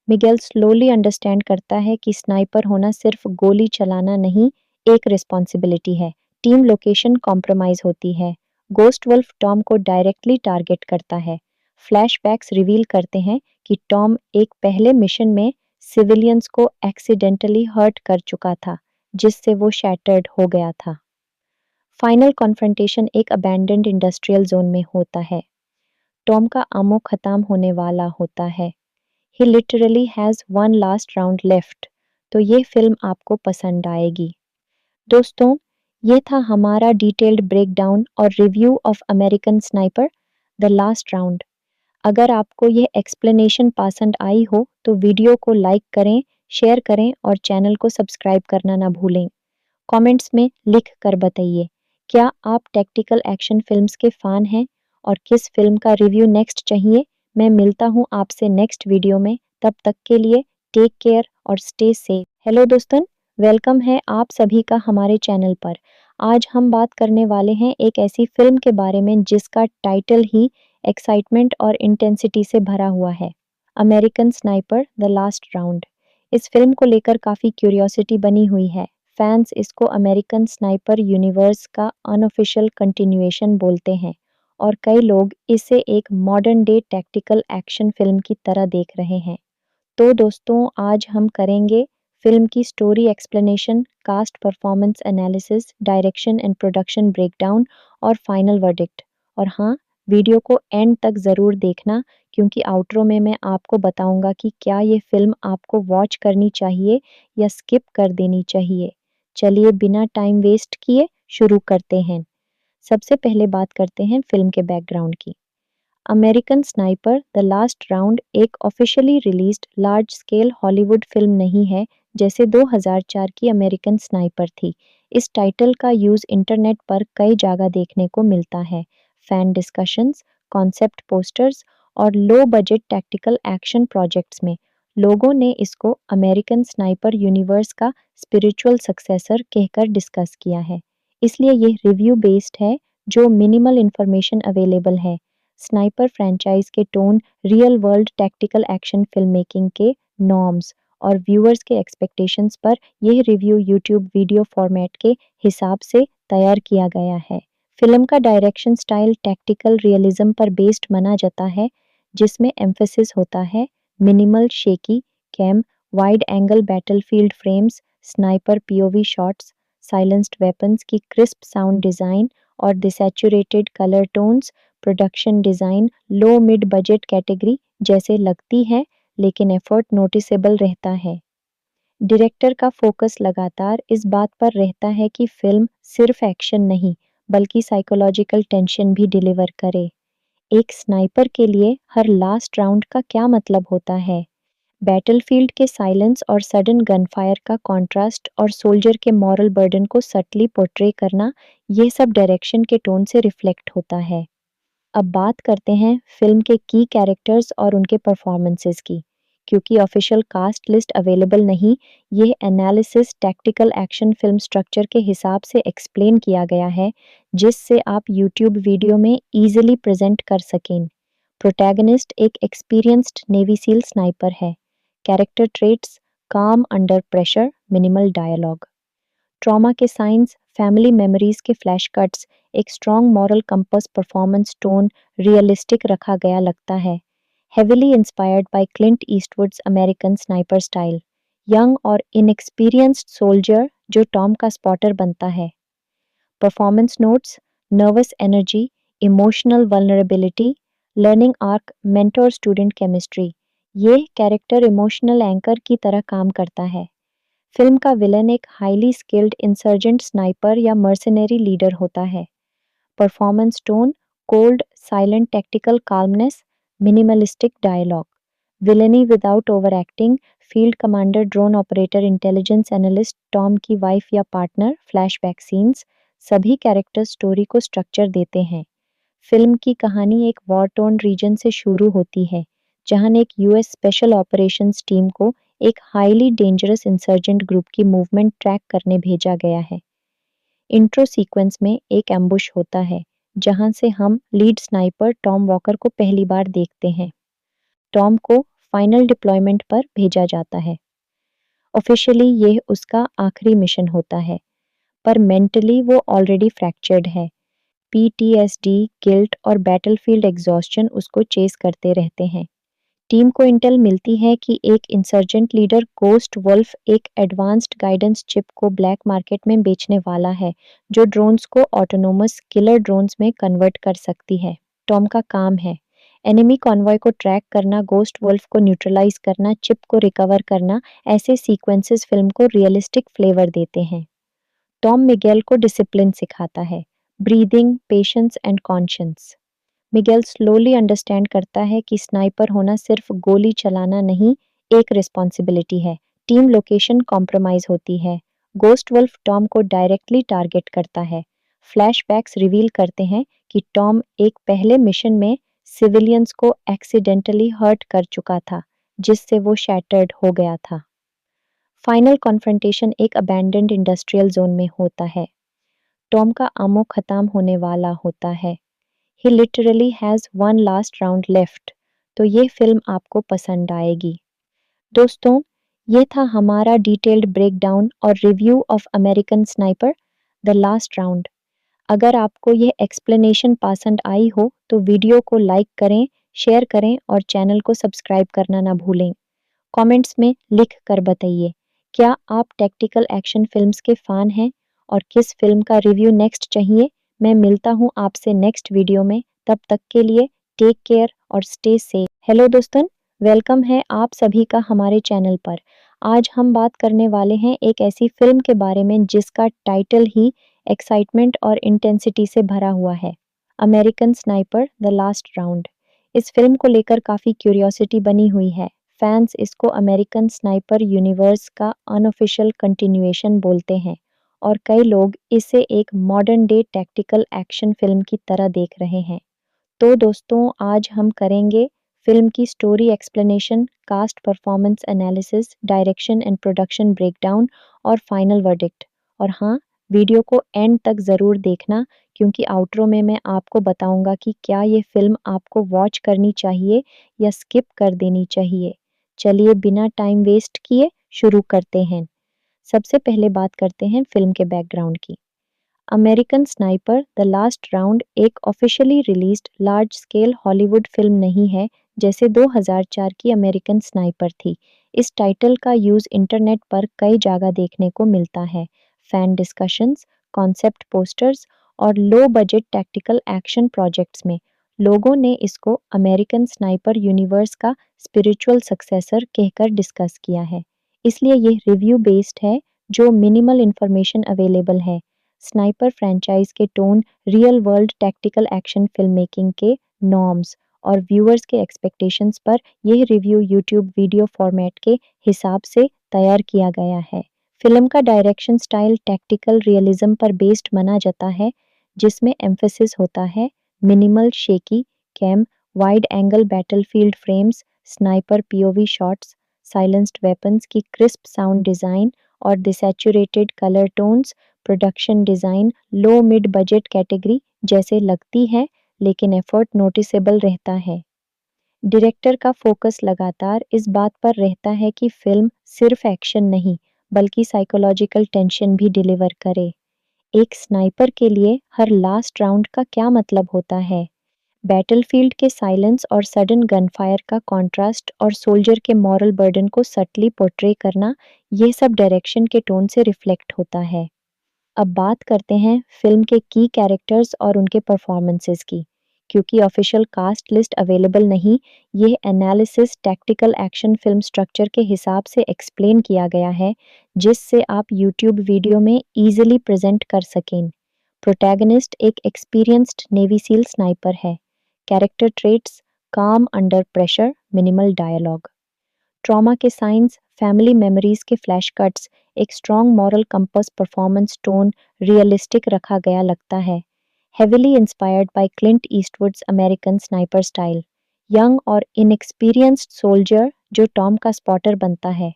Miguel slowly understand करता है कि स्नाइपर होना सिर्फ गोली चलाना नहीं, एक रिस्पॉन्सिबिलिटी है। टीम लोकेशन कॉम्प्रोमाइज होती है। गोस्ट वुल्फ टॉम को डायरेक्टली टारगेट करता है। फ्लैशबैक्स रिवील करते हैं कि टॉम एक पहले मिशन में सिविलियंस को एक्सीडेंटली हर्ट कर चुका था, जिससे वो शैटर्ड हो गया था। फाइनल कॉन्फ्रंटेशन एक अबैंडन्ड इंडस्ट्रियल जोन में होता है। टॉम का आमो खत्म होने वाला होता है। He literally has one last round left। तो ये फिल्म आपको पसंद आएगी। दोस्तों, ये था हमारा डिटेल्ड ब्रेकडाउन और review of American sniper the last round. अगर आपको ये एक्सप्लेनेशन पसंद आई हो तो वीडियो को लाइक करें, शेयर करें और चैनल को सब्सक्राइब करना ना भूलें। कमेंट्स में लिख कर बताइए, क्या आप टैक्टिकल एक्शन फिल्म्स के फैन हैं और किस फिल्म का रिव्यू नेक्स्ट चाहिए। मैं मिलता हूँ आपसे नेक्स्ट वीडियो में। तब तक के लिए टेक केयर और स्टे सेफ। हेलो दोस्तों, वेलकम है आप सभी का हमारे चैनल पर। आज हम बात करने वाले हैं एक ऐसी फिल्म के बारे में जिसका टाइटल ही एक्साइटमेंट और इंटेंसिटी से भरा हुआ है, American sniper the last round. इस फिल्म को लेकर काफ़ी क्यूरियोसिटी बनी हुई है। फैंस इसको अमेरिकन स्नाइपर यूनिवर्स का अनऑफिशियल कंटिन्यूएशन बोलते हैं और कई लोग इसे एक modern day tactical action film की तरह देख रहे हैं। तो दोस्तों, आज हम करेंगे फिल्म की story explanation, cast performance analysis, direction and production breakdown और फाइनल वर्डिक्ट। और हाँ, वीडियो को एंड तक ज़रूर देखना, क्योंकि आउटरो में मैं आपको बताऊंगा कि क्या ये फिल्म आपको वॉच करनी चाहिए या स्किप कर देनी चाहिए। चलिए बिना टाइम वेस्ट किए शुरू करते हैं। सबसे पहले बात करते हैं फिल्म के बैकग्राउंड की। American sniper the last round एक officially released large scale Hollywood film नहीं है, जैसे 2004 की अमेरिकन स्नाइपर थी। इस टाइटल का यूज़ इंटरनेट पर कई जगह देखने को मिलता है। फैन डिस्कशंस, कॉन्सेप्ट पोस्टर्स और low budget tactical action projects में लोगों ने इसको अमेरिकन स्नाइपर यूनिवर्स का स्पिरिचुअल सक्सेसर कहकर डिस्कस किया है। इसलिए ये रिव्यू बेस्ड है, जो मिनिमल इंफॉर्मेशन अवेलेबल है। स्नाइपर फ्रेंचाइज के tone, real world tactical action film making के नॉर्म्स और व्यूअर्स के एक्सपेक्टेशंस पर यह रिव्यू यूट्यूब वीडियो फॉर्मेट के हिसाब से तैयार किया गया है। फिल्म का डायरेक्शन स्टाइल टैक्टिकल रियलिज्म पर बेस्ड माना जाता है, जिसमें एम्फेसिस होता है minimal shaky cam, wide angle battlefield frames, sniper POV shots, silenced weapons की क्रिस्प साउंड डिज़ाइन और desaturated colour tones. Production design low mid budget category जैसे लगती है, लेकिन एफर्ट नोटिसेबल रहता है। डायरेक्टर का फोकस लगातार इस बात पर रहता है कि फिल्म सिर्फ एक्शन नहीं, बल्कि साइकोलॉजिकल टेंशन भी डिलीवर करे। एक स्नाइपर के लिए हर लास्ट राउंड का क्या मतलब होता है? बैटलफील्ड के साइलेंस और सडन गनफायर का कॉन्ट्रास्ट और सोल्जर के मॉरल बर्डन को सटली पोर्ट्रे करना, ये सब डायरेक्शन के टोन से रिफ्लेक्ट होता है। अब बात करते हैं फिल्म के की कैरेक्टर्स और उनके परफॉर्मेंसेस की। क्योंकि ऑफिशियल कास्ट लिस्ट अवेलेबल नहीं, यह analysis tactical action film structure के हिसाब से एक्सप्लेन किया गया है, जिससे आप यूट्यूब वीडियो में इजीली प्रेजेंट कर सकें। प्रोटैगनिस्ट एक एक्सपीरियंस्ड नेवी सील स्नाइपर है। कैरेक्टर ट्रेट्स: काम under pressure, minimal dialogue. Trauma के साइंस: फैमिली मेमोरीज के फ्लैश कट्स, एक strong moral compass, performance tone realistic रखा गया लगता है। Heavily inspired by Clint Eastwood's American sniper style. Young और इनएक्सपीरियंस्ड सोल्जर जो टॉम का स्पॉटर बनता है। Performance notes: nervous energy, emotional vulnerability, learning arc, mentor student chemistry. ये कैरेक्टर इमोशनल एंकर की तरह काम करता है। फिल्म का विलन एक हाईली स्किल्ड इंसर्जेंट स्नाइपर या मर्सनरी लीडर होता है। Performance tone: cold, silent tactical calmness, minimalistic dialogue. Villainy without over acting: field commander, drone operator, intelligence analyst, Tom की वाइफ या पार्टनर, फ्लैशबैक सीन्स। सभी character story को structure देते हैं। Film की कहानी एक वॉर टोर्न रीजन से शुरू होती है, जहां एक यूएस स्पेशल ऑपरेशंस टीम को एक हाईली डेंजरस इंसर्जेंट ग्रुप की मूवमेंट ट्रैक करने भेजा गया है। इंट्रो सीक्वेंस में एक एम्बुश होता है, जहां से हम लीड स्नाइपर टॉम वॉकर को पहली बार देखते हैं। टॉम को फाइनल डिप्लॉयमेंट पर भेजा जाता है। ऑफिशियली यह उसका आखिरी मिशन होता है, पर मेंटली वो ऑलरेडी फ्रैक्चर्ड है। पीटीएसडी, गिल्ट और बैटलफील्ड एग्जॉस्शन उसको चेस करते रहते हैं। टीम को इंटेल मिलती है कि एक इंसर्जेंट लीडर गोस्ट वुल्फ एक एडवांस्ड गाइडेंस चिप को ब्लैक मार्केट में बेचने वाला है, जो ड्रोन्स को ऑटोनोमस किलर ड्रोन्स में कन्वर्ट कर सकती है। टॉम का काम है एनिमी कॉन्वॉय को ट्रैक करना, गोस्ट वुल्फ को न्यूट्रलाइज करना, चिप को रिकवर करना। ऐसे सीक्वेंसेस फिल्म को रियलिस्टिक फ्लेवर देते हैं। टॉम मिगेल को डिसिप्लिन सिखाता है, breathing, patience and conscience. Miguel slowly understand करता है कि स्नाइपर होना सिर्फ गोली चलाना नहीं, एक रिस्पॉन्सिबिलिटी है। टीम लोकेशन कॉम्प्रोमाइज होती है। गोस्ट वुल्फ टॉम को डायरेक्टली टारगेट करता है। फ्लैशबैक्स रिवील करते हैं कि टॉम एक पहले मिशन में सिविलियंस को एक्सीडेंटली हर्ट कर चुका था, जिससे वो शैटर्ड हो गया था। फाइनल कॉन्फ्रंटेशन एक अबैंडन्ड इंडस्ट्रियल जोन में होता है। टॉम का आमो खत्म होने वाला होता है। He literally has one last round left। तो ये फिल्म आपको पसंद आएगी। दोस्तों, ये था हमारा डिटेल्ड ब्रेकडाउन और review of American sniper the last round. अगर आपको यह एक्सप्लेनेशन पसंद आई हो तो वीडियो को लाइक करें, शेयर करें और चैनल को सब्सक्राइब करना ना भूलें। कमेंट्स में लिख कर बताइए, क्या आप टैक्टिकल एक्शन फिल्म्स के फैन हैं और किस फिल्म का रिव्यू नेक्स्ट चाहिए। मैं मिलता हूँ आपसे नेक्स्ट वीडियो में। तब तक के लिए टेक केयर और स्टे सेफ। हेलो दोस्तों, वेलकम है आप सभी का हमारे चैनल पर। आज हम बात करने वाले हैं एक ऐसी फिल्म के बारे में जिसका टाइटल ही एक्साइटमेंट और इंटेंसिटी से भरा हुआ है, American sniper the last round. इस फिल्म को लेकर काफ़ी क्यूरियोसिटी बनी हुई है। फैंस इसको अमेरिकन स्नाइपर यूनिवर्स का अनऑफिशियल कंटिन्यूएशन बोलते हैं और कई लोग इसे एक modern day tactical action film की तरह देख रहे हैं। तो दोस्तों, आज हम करेंगे फिल्म की story explanation, cast performance analysis, direction and production breakdown और फाइनल वर्डिक्ट। और हाँ, वीडियो को एंड तक ज़रूर देखना, क्योंकि आउटरो में मैं आपको बताऊंगा कि क्या ये फिल्म आपको वॉच करनी चाहिए या स्किप कर देनी चाहिए। चलिए बिना टाइम वेस्ट किए शुरू करते हैं। सबसे पहले बात करते हैं फिल्म के बैकग्राउंड की। American sniper the last round एक officially released large scale Hollywood film नहीं है, जैसे 2004 की अमेरिकन स्नाइपर थी। इस टाइटल का यूज़ इंटरनेट पर कई जगह देखने को मिलता है। फैन डिस्कशंस, कॉन्सेप्ट पोस्टर्स और low budget tactical action projects में लोगों ने इसको अमेरिकन स्नाइपर यूनिवर्स का स्पिरिचुअल सक्सेसर कहकर डिस्कस किया है। इसलिए यह रिव्यू बेस्ड है, जो मिनिमल इंफॉर्मेशन अवेलेबल है। स्नाइपर फ्रेंचाइज के tone, real world tactical action film making के नॉर्म्स और व्यूअर्स के एक्सपेक्टेशंस पर यह रिव्यू यूट्यूब वीडियो फॉर्मेट के हिसाब से तैयार किया गया है। फिल्म का डायरेक्शन स्टाइल टैक्टिकल रियलिज्म पर बेस्ड माना जाता है, जिसमें एम्फेसिस होता है minimal shaky cam, wide angle battlefield frames, sniper POV shots, silenced weapons की क्रिस्प साउंड डिज़ाइन और desaturated colour tones, production design low mid budget category जैसे लगती है, लेकिन एफर्ट नोटिसेबल रहता है। डायरेक्टर का फोकस लगातार इस बात पर रहता है कि फिल्म सिर्फ एक्शन नहीं, बल्कि साइकोलॉजिकल टेंशन भी डिलीवर करे। एक स्नाइपर के लिए हर लास्ट राउंड का क्या मतलब होता है? बैटलफील्ड के साइलेंस और सडन गनफायर का कॉन्ट्रास्ट और सोल्जर के मॉरल बर्डन को सटली पोर्ट्रे करना, ये सब डायरेक्शन के टोन से रिफ्लेक्ट होता है। अब बात करते हैं फिल्म के की कैरेक्टर्स और उनके परफॉर्मेंसेस की। क्योंकि ऑफिशियल कास्ट लिस्ट अवेलेबल नहीं, ये analysis tactical action film structure के हिसाब से एक्सप्लेन किया गया है, जिससे आप यूट्यूब वीडियो में ईजिली प्रेजेंट कर सकें। प्रोटैगनिस्ट एक एक्सपीरियंस्ड नेवी सील स्नाइपर है। कैरेक्टर ट्रेट्स: काम under pressure, minimal dialogue. Trauma के साइंस: फैमिली मेमोरीज के फ्लैश कट्स, एक strong moral compass, performance tone realistic रखा गया लगता है। Heavily inspired by Clint Eastwood's American sniper style. Young और इनएक्सपीरियंस्ड सोल्जर जो टॉम का स्पॉटर बनता है।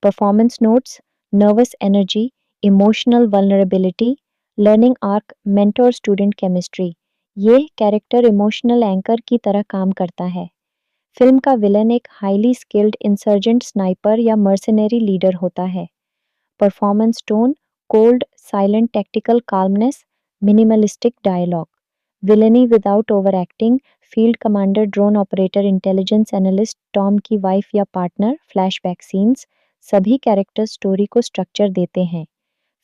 Performance notes: nervous energy, emotional vulnerability, learning arc, mentor student chemistry. ये कैरेक्टर इमोशनल एंकर की तरह काम करता है। फिल्म का विलन एक हाईली स्किल्ड इंसर्जेंट स्नाइपर या मर्सनरी लीडर होता है। Performance tone: cold, silent tactical calmness, minimalistic dialogue. Villainy without over acting: field commander, drone operator, intelligence analyst, Tom की वाइफ या पार्टनर, फ्लैशबैक सीन्स। सभी character story को structure देते हैं।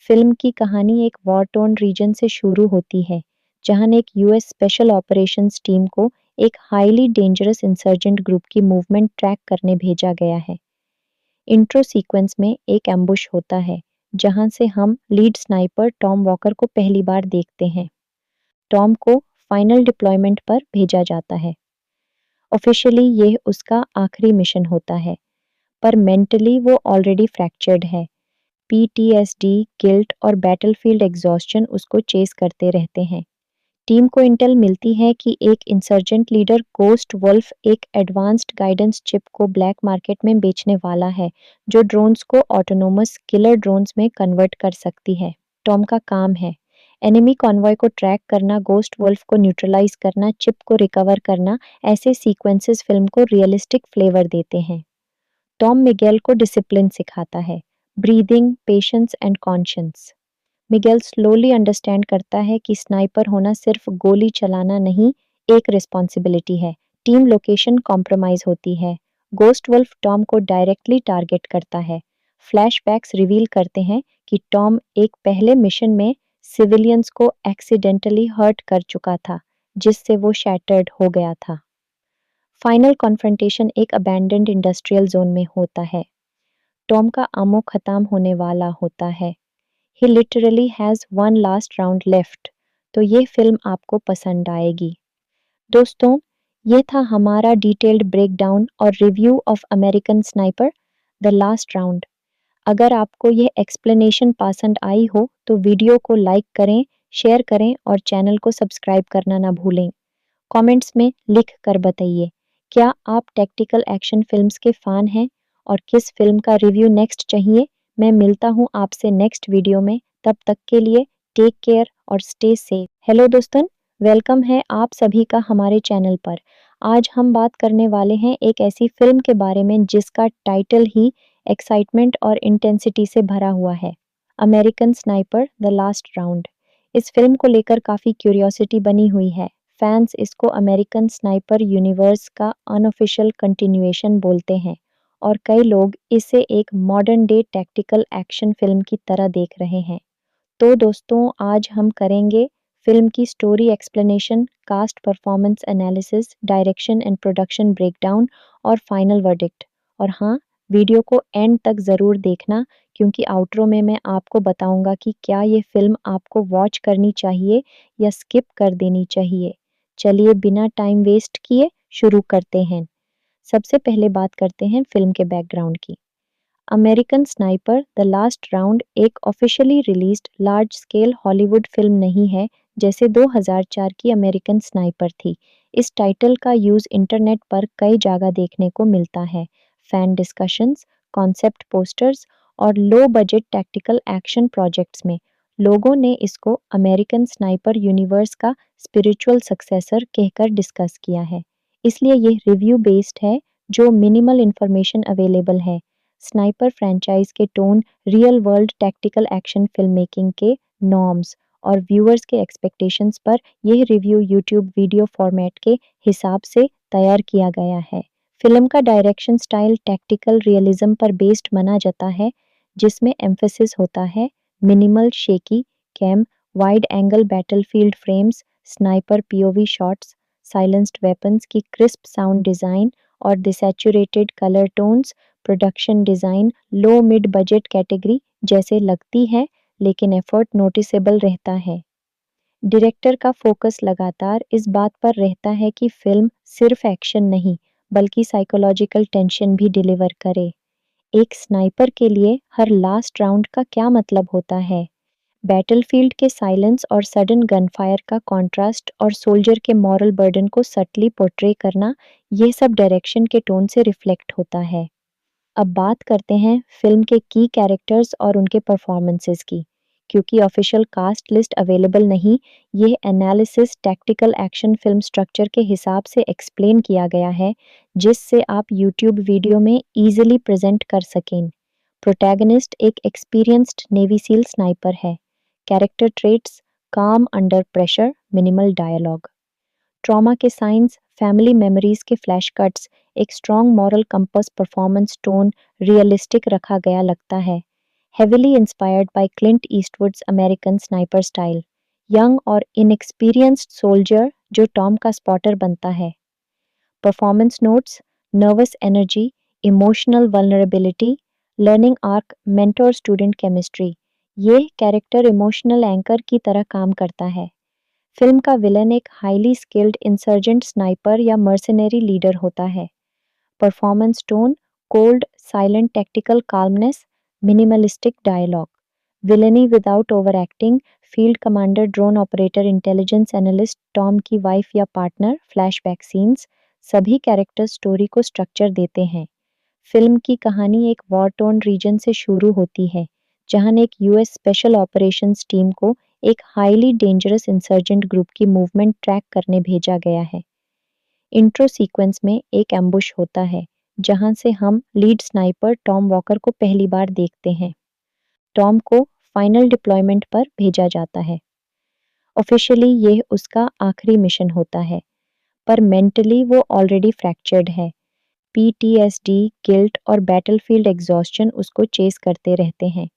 Film की कहानी एक वॉर टोर्न रीजन से शुरू होती है, जहां एक यूएस स्पेशल ऑपरेशंस टीम को एक हाईली डेंजरस इंसर्जेंट ग्रुप की मूवमेंट ट्रैक करने भेजा गया है। इंट्रो सीक्वेंस में एक एम्बुश होता है, जहां से हम लीड स्नाइपर टॉम वॉकर को पहली बार देखते हैं। टॉम को फाइनल डिप्लॉयमेंट पर भेजा जाता है। ऑफिशियली यह उसका आखिरी मिशन होता है, पर मेंटली वो ऑलरेडी फ्रैक्चर्ड है। पीटीएसडी, गिल्ट और बैटलफील्ड एग्जॉस्शन उसको चेस करते रहते हैं। टीम को इंटेल मिलती है कि एक इंसर्जेंट लीडर गोस्ट वुल्फ एक एडवांस्ड गाइडेंस चिप को ब्लैक मार्केट में बेचने वाला है, जो ड्रोन्स को ऑटोनोमस किलर ड्रोन्स में कन्वर्ट कर सकती है। टॉम का काम है एनिमी कॉन्वॉय को ट्रैक करना, गोस्ट वुल्फ को न्यूट्रलाइज करना, चिप को रिकवर करना। ऐसे सीक्वेंसेस फिल्म को रियलिस्टिक फ्लेवर देते हैं। टॉम मिगेल को डिसिप्लिन सिखाता है, breathing, patience and conscience. Miguel slowly understand करता है कि स्नाइपर होना सिर्फ गोली चलाना नहीं, एक रिस्पॉन्सिबिलिटी है। टीम लोकेशन कॉम्प्रोमाइज होती है। गोस्ट वुल्फ टॉम को डायरेक्टली टारगेट करता है। फ्लैशबैक्स रिवील करते हैं कि टॉम एक पहले मिशन में सिविलियंस को एक्सीडेंटली हर्ट कर चुका था, जिससे वो शैटर्ड हो गया था। फाइनल कॉन्फ्रंटेशन एक अबैंडन्ड इंडस्ट्रियल जोन में होता है। टॉम का आमो खत्म होने वाला होता है। He literally has one last round left। तो ये फिल्म आपको पसंद आएगी। दोस्तों, ये था हमारा डिटेल्ड ब्रेकडाउन और review of American sniper the last round. अगर आपको यह एक्सप्लेनेशन पसंद आई हो तो वीडियो को लाइक करें, शेयर करें और चैनल को सब्सक्राइब करना ना भूलें। कमेंट्स में लिख कर बताइए, क्या आप टैक्टिकल एक्शन फिल्म्स के फैन हैं और किस फिल्म का रिव्यू नेक्स्ट चाहिए। मैं मिलता हूँ आपसे नेक्स्ट वीडियो में। तब तक के लिए टेक केयर और स्टे सेफ। हेलो दोस्तों, वेलकम है आप सभी का हमारे चैनल पर। आज हम बात करने वाले हैं एक ऐसी फिल्म के बारे में जिसका टाइटल ही एक्साइटमेंट और इंटेंसिटी से भरा हुआ है, American sniper the last round. इस फिल्म को लेकर काफ़ी क्यूरियोसिटी बनी हुई है। फैंस इसको अमेरिकन स्नाइपर यूनिवर्स का अनऑफिशियल कंटिन्यूएशन बोलते हैं और कई लोग इसे एक modern day tactical action film की तरह देख रहे हैं। तो दोस्तों, आज हम करेंगे फिल्म की story explanation, cast performance analysis, direction and production breakdown और फाइनल वर्डिक्ट। और हाँ, वीडियो को एंड तक ज़रूर देखना, क्योंकि आउटरो में मैं आपको बताऊंगा कि क्या ये फिल्म आपको वॉच करनी चाहिए या स्किप कर देनी चाहिए। चलिए बिना टाइम वेस्ट किए शुरू करते हैं। सबसे पहले बात करते हैं फिल्म के बैकग्राउंड की। American sniper the last round एक officially released large scale Hollywood film नहीं है जैसे 2004 की अमेरिकन स्नाइपर थी। इस टाइटल का यूज़ इंटरनेट पर कई जगह देखने को मिलता है। फैन डिस्कशंस, कॉन्सेप्ट पोस्टर्स और low budget tactical action projects में लोगों ने इसको अमेरिकन स्नाइपर यूनिवर्स का स्पिरिचुअल सक्सेसर कहकर डिस्कस किया है। इसलिए ये रिव्यू बेस्ड है जो मिनिमल इन्फॉर्मेशन अवेलेबल है। स्नाइपर फ्रेंचाइज के tone real world tactical action film making के नॉर्म्स और व्यूअर्स के एक्सपेक्टेशंस पर यह रिव्यू यूट्यूब वीडियो फॉर्मेट के हिसाब से तैयार किया गया है। फिल्म का डायरेक्शन स्टाइल टैक्टिकल रियलिज्म पर बेस्ड माना जाता है, जिसमें एम्फेसिस होता है minimal shaky cam, wide angle battlefield frames, sniper POV shots, silenced weapons की क्रिस्प साउंड डिज़ाइन और desaturated colour tones. Production design low mid budget category जैसे लगती है, लेकिन एफर्ट नोटिसेबल रहता है। डायरेक्टर का फोकस लगातार इस बात पर रहता है कि फिल्म सिर्फ एक्शन नहीं, बल्कि साइकोलॉजिकल टेंशन भी डिलीवर करे। एक स्नाइपर के लिए हर लास्ट राउंड का क्या मतलब होता है? बैटलफील्ड के साइलेंस और सडन गनफायर का कॉन्ट्रास्ट और सोल्जर के मॉरल बर्डन को सटली पोर्ट्रे करना, ये सब डायरेक्शन के टोन से रिफ्लेक्ट होता है। अब बात करते हैं फिल्म के की कैरेक्टर्स और उनके परफॉर्मेंसेस की। क्योंकि ऑफिशियल कास्ट लिस्ट अवेलेबल नहीं, यह analysis tactical action film structure के हिसाब से एक्सप्लेन किया गया है, जिससे आप यूट्यूब वीडियो में ईजिली प्रेजेंट कर सकें। प्रोटैगनिस्ट एक एक्सपीरियंस्ड नेवी सील स्नाइपर है। कैरेक्टर ट्रेट्स काम under pressure, minimal dialogue. Trauma के साइंस, फैमिली मेमोरीज के फ्लैश कट्स, एक strong moral compass, performance tone realistic रखा गया लगता है। Heavily inspired by Clint Eastwood's American sniper style. Young और इनएक्सपीरियंस्ड सोल्जर जो टॉम का स्पॉटर बनता है। Performance notes, nervous energy, emotional vulnerability, learning arc, mentor student chemistry. ये कैरेक्टर इमोशनल एंकर की तरह काम करता है। फिल्म का विलन एक हाईली स्किल्ड इंसर्जेंट स्नाइपर या मर्सनरी लीडर होता है। Performance tone cold, silent tactical calmness, minimalistic dialogue. Villainy without over acting, field commander, drone operator, intelligence analyst, Tom की वाइफ या पार्टनर, फ्लैशबैक सीन्स। सभी character story को structure देते हैं। Film की कहानी एक वॉर टोर्न रीजन से शुरू होती है, जहां एक यूएस स्पेशल ऑपरेशंस टीम को एक हाईली डेंजरस इंसर्जेंट ग्रुप की मूवमेंट ट्रैक करने भेजा गया है। इंट्रो सीक्वेंस में एक एम्बुश होता है, जहां से हम लीड स्नाइपर टॉम वॉकर को पहली बार देखते हैं। टॉम को फाइनल डिप्लॉयमेंट पर भेजा जाता है। ऑफिशियली यह उसका आखिरी मिशन होता है, पर मेंटली वो ऑलरेडी फ्रैक्चर्ड है। पीटीएसडी, गिल्ट और बैटलफील्ड एग्जॉस्शन उसको चेस करते रहते हैं।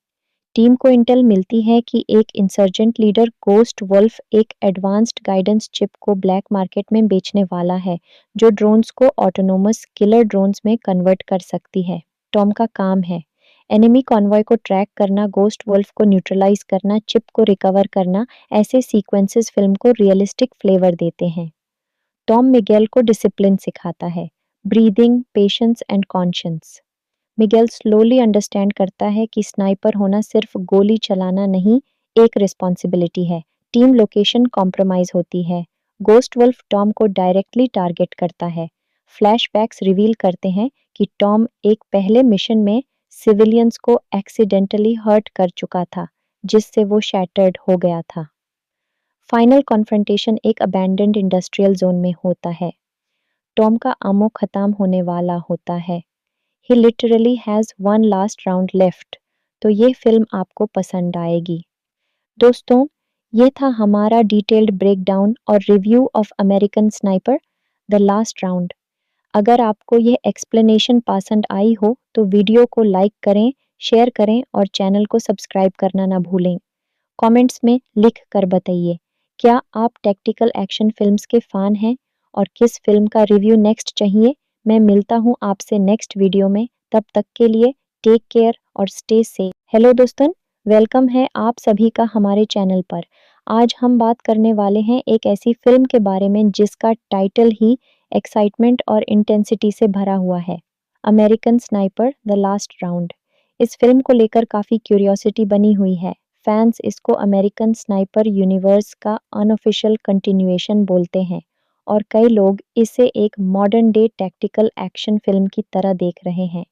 टीम को इंटेल मिलती है कि एक इंसर्जेंट लीडर गोस्ट वुल्फ एक एडवांस्ड गाइडेंस चिप को ब्लैक मार्केट में बेचने वाला है, जो ड्रोन्स को ऑटोनोमस किलर ड्रोन्स में कन्वर्ट कर सकती है। टॉम का काम है एनिमी कॉन्वॉय को ट्रैक करना, गोस्ट वुल्फ को न्यूट्रलाइज करना, चिप को रिकवर करना। ऐसे सीक्वेंसेस फिल्म को रियलिस्टिक फ्लेवर देते हैं। टॉम मिगेल को डिसिप्लिन सिखाता है, breathing, patience and conscience. Miguel slowly understand करता है कि स्नाइपर होना सिर्फ गोली चलाना नहीं, एक रिस्पॉन्सिबिलिटी है। टीम लोकेशन कॉम्प्रोमाइज होती है। गोस्ट वुल्फ टॉम को डायरेक्टली टारगेट करता है। फ्लैशबैक्स रिवील करते हैं कि टॉम एक पहले मिशन में सिविलियंस को एक्सीडेंटली हर्ट कर चुका था, जिससे वो शैटर्ड हो गया था। फाइनल कॉन्फ्रंटेशन एक अबैंडन्ड इंडस्ट्रियल जोन में होता है। टॉम का आमो खत्म होने वाला होता है। He literally has one last round left। तो ये फिल्म आपको पसंद आएगी। दोस्तों, ये था हमारा डिटेल्ड ब्रेकडाउन और review of American sniper the last round. अगर आपको ये एक्सप्लेनेशन पसंद आई हो तो वीडियो को लाइक करें, शेयर करें और चैनल को सब्सक्राइब करना ना भूलें। कमेंट्स में लिख कर बताइए, क्या आप टैक्टिकल एक्शन फिल्म्स के फ़ैन हैं और किस फिल्म का रिव्यू नेक्स्ट चाहिए। मैं मिलता हूँ आपसे नेक्स्ट वीडियो में। तब तक के लिए टेक केयर और स्टे सेफ। हेलो दोस्तों, वेलकम है आप सभी का हमारे चैनल पर। आज हम बात करने वाले हैं एक ऐसी फिल्म के बारे में जिसका टाइटल ही एक्साइटमेंट और इंटेंसिटी से भरा हुआ है, American sniper the last round. इस फिल्म को लेकर काफ़ी क्यूरियोसिटी बनी हुई है। फैंस इसको अमेरिकन स्नाइपर यूनिवर्स का अनऑफिशियल कंटिन्यूएशन बोलते हैं और कई लोग इसे एक modern day tactical action film की तरह देख रहे हैं।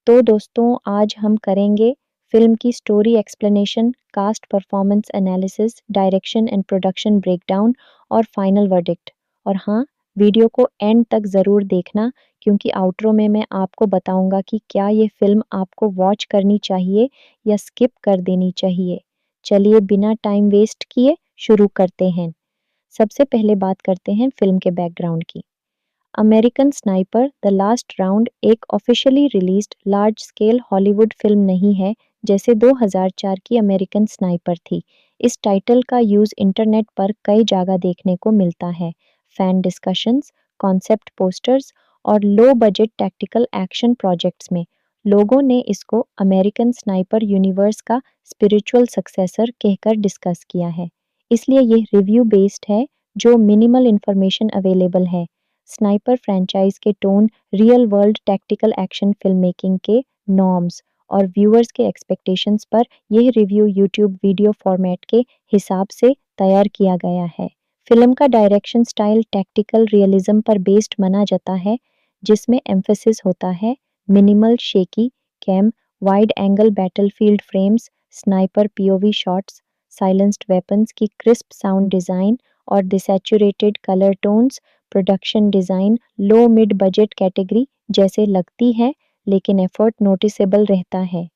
तो दोस्तों, आज हम करेंगे फिल्म की story explanation, cast performance analysis, direction and production breakdown और फाइनल वर्डिक्ट। और हाँ, वीडियो को एंड तक ज़रूर देखना क्योंकि आउटरो में मैं आपको बताऊंगा कि क्या ये फिल्म आपको वॉच करनी चाहिए या स्किप कर देनी चाहिए। चलिए बिना टाइम वेस्ट किए शुरू करते हैं। सबसे पहले बात करते हैं फिल्म के बैकग्राउंड की। American sniper the last round एक officially released large scale Hollywood film नहीं है जैसे 2004 की अमेरिकन स्नाइपर थी। इस टाइटल का यूज़ इंटरनेट पर कई जगह देखने को मिलता है। फैन डिस्कशंस, कॉन्सेप्ट पोस्टर्स और low budget tactical action projects में लोगों ने इसको अमेरिकन स्नाइपर यूनिवर्स का स्पिरिचुअल सक्सेसर कहकर डिस्कस किया है। इसलिए ये रिव्यू बेस्ड है जो मिनिमल इंफॉर्मेशन अवेलेबल है। स्नाइपर फ्रेंचाइज के tone, real world tactical action film making के नॉर्म्स और व्यूअर्स के एक्सपेक्टेशंस पर यह रिव्यू यूट्यूब वीडियो फॉर्मेट के हिसाब से तैयार किया गया है। फिल्म का डायरेक्शन स्टाइल टैक्टिकल रियलिज्म पर बेस्ड माना जाता है, जिसमें एम्फेसिस होता है minimal shaky cam, wide angle battlefield frames, sniper POV shots, silenced weapons की क्रिस्प साउंड डिज़ाइन और desaturated colour tones. Production design low mid budget category जैसे लगती है, लेकिन एफर्ट नोटिसेबल रहता है।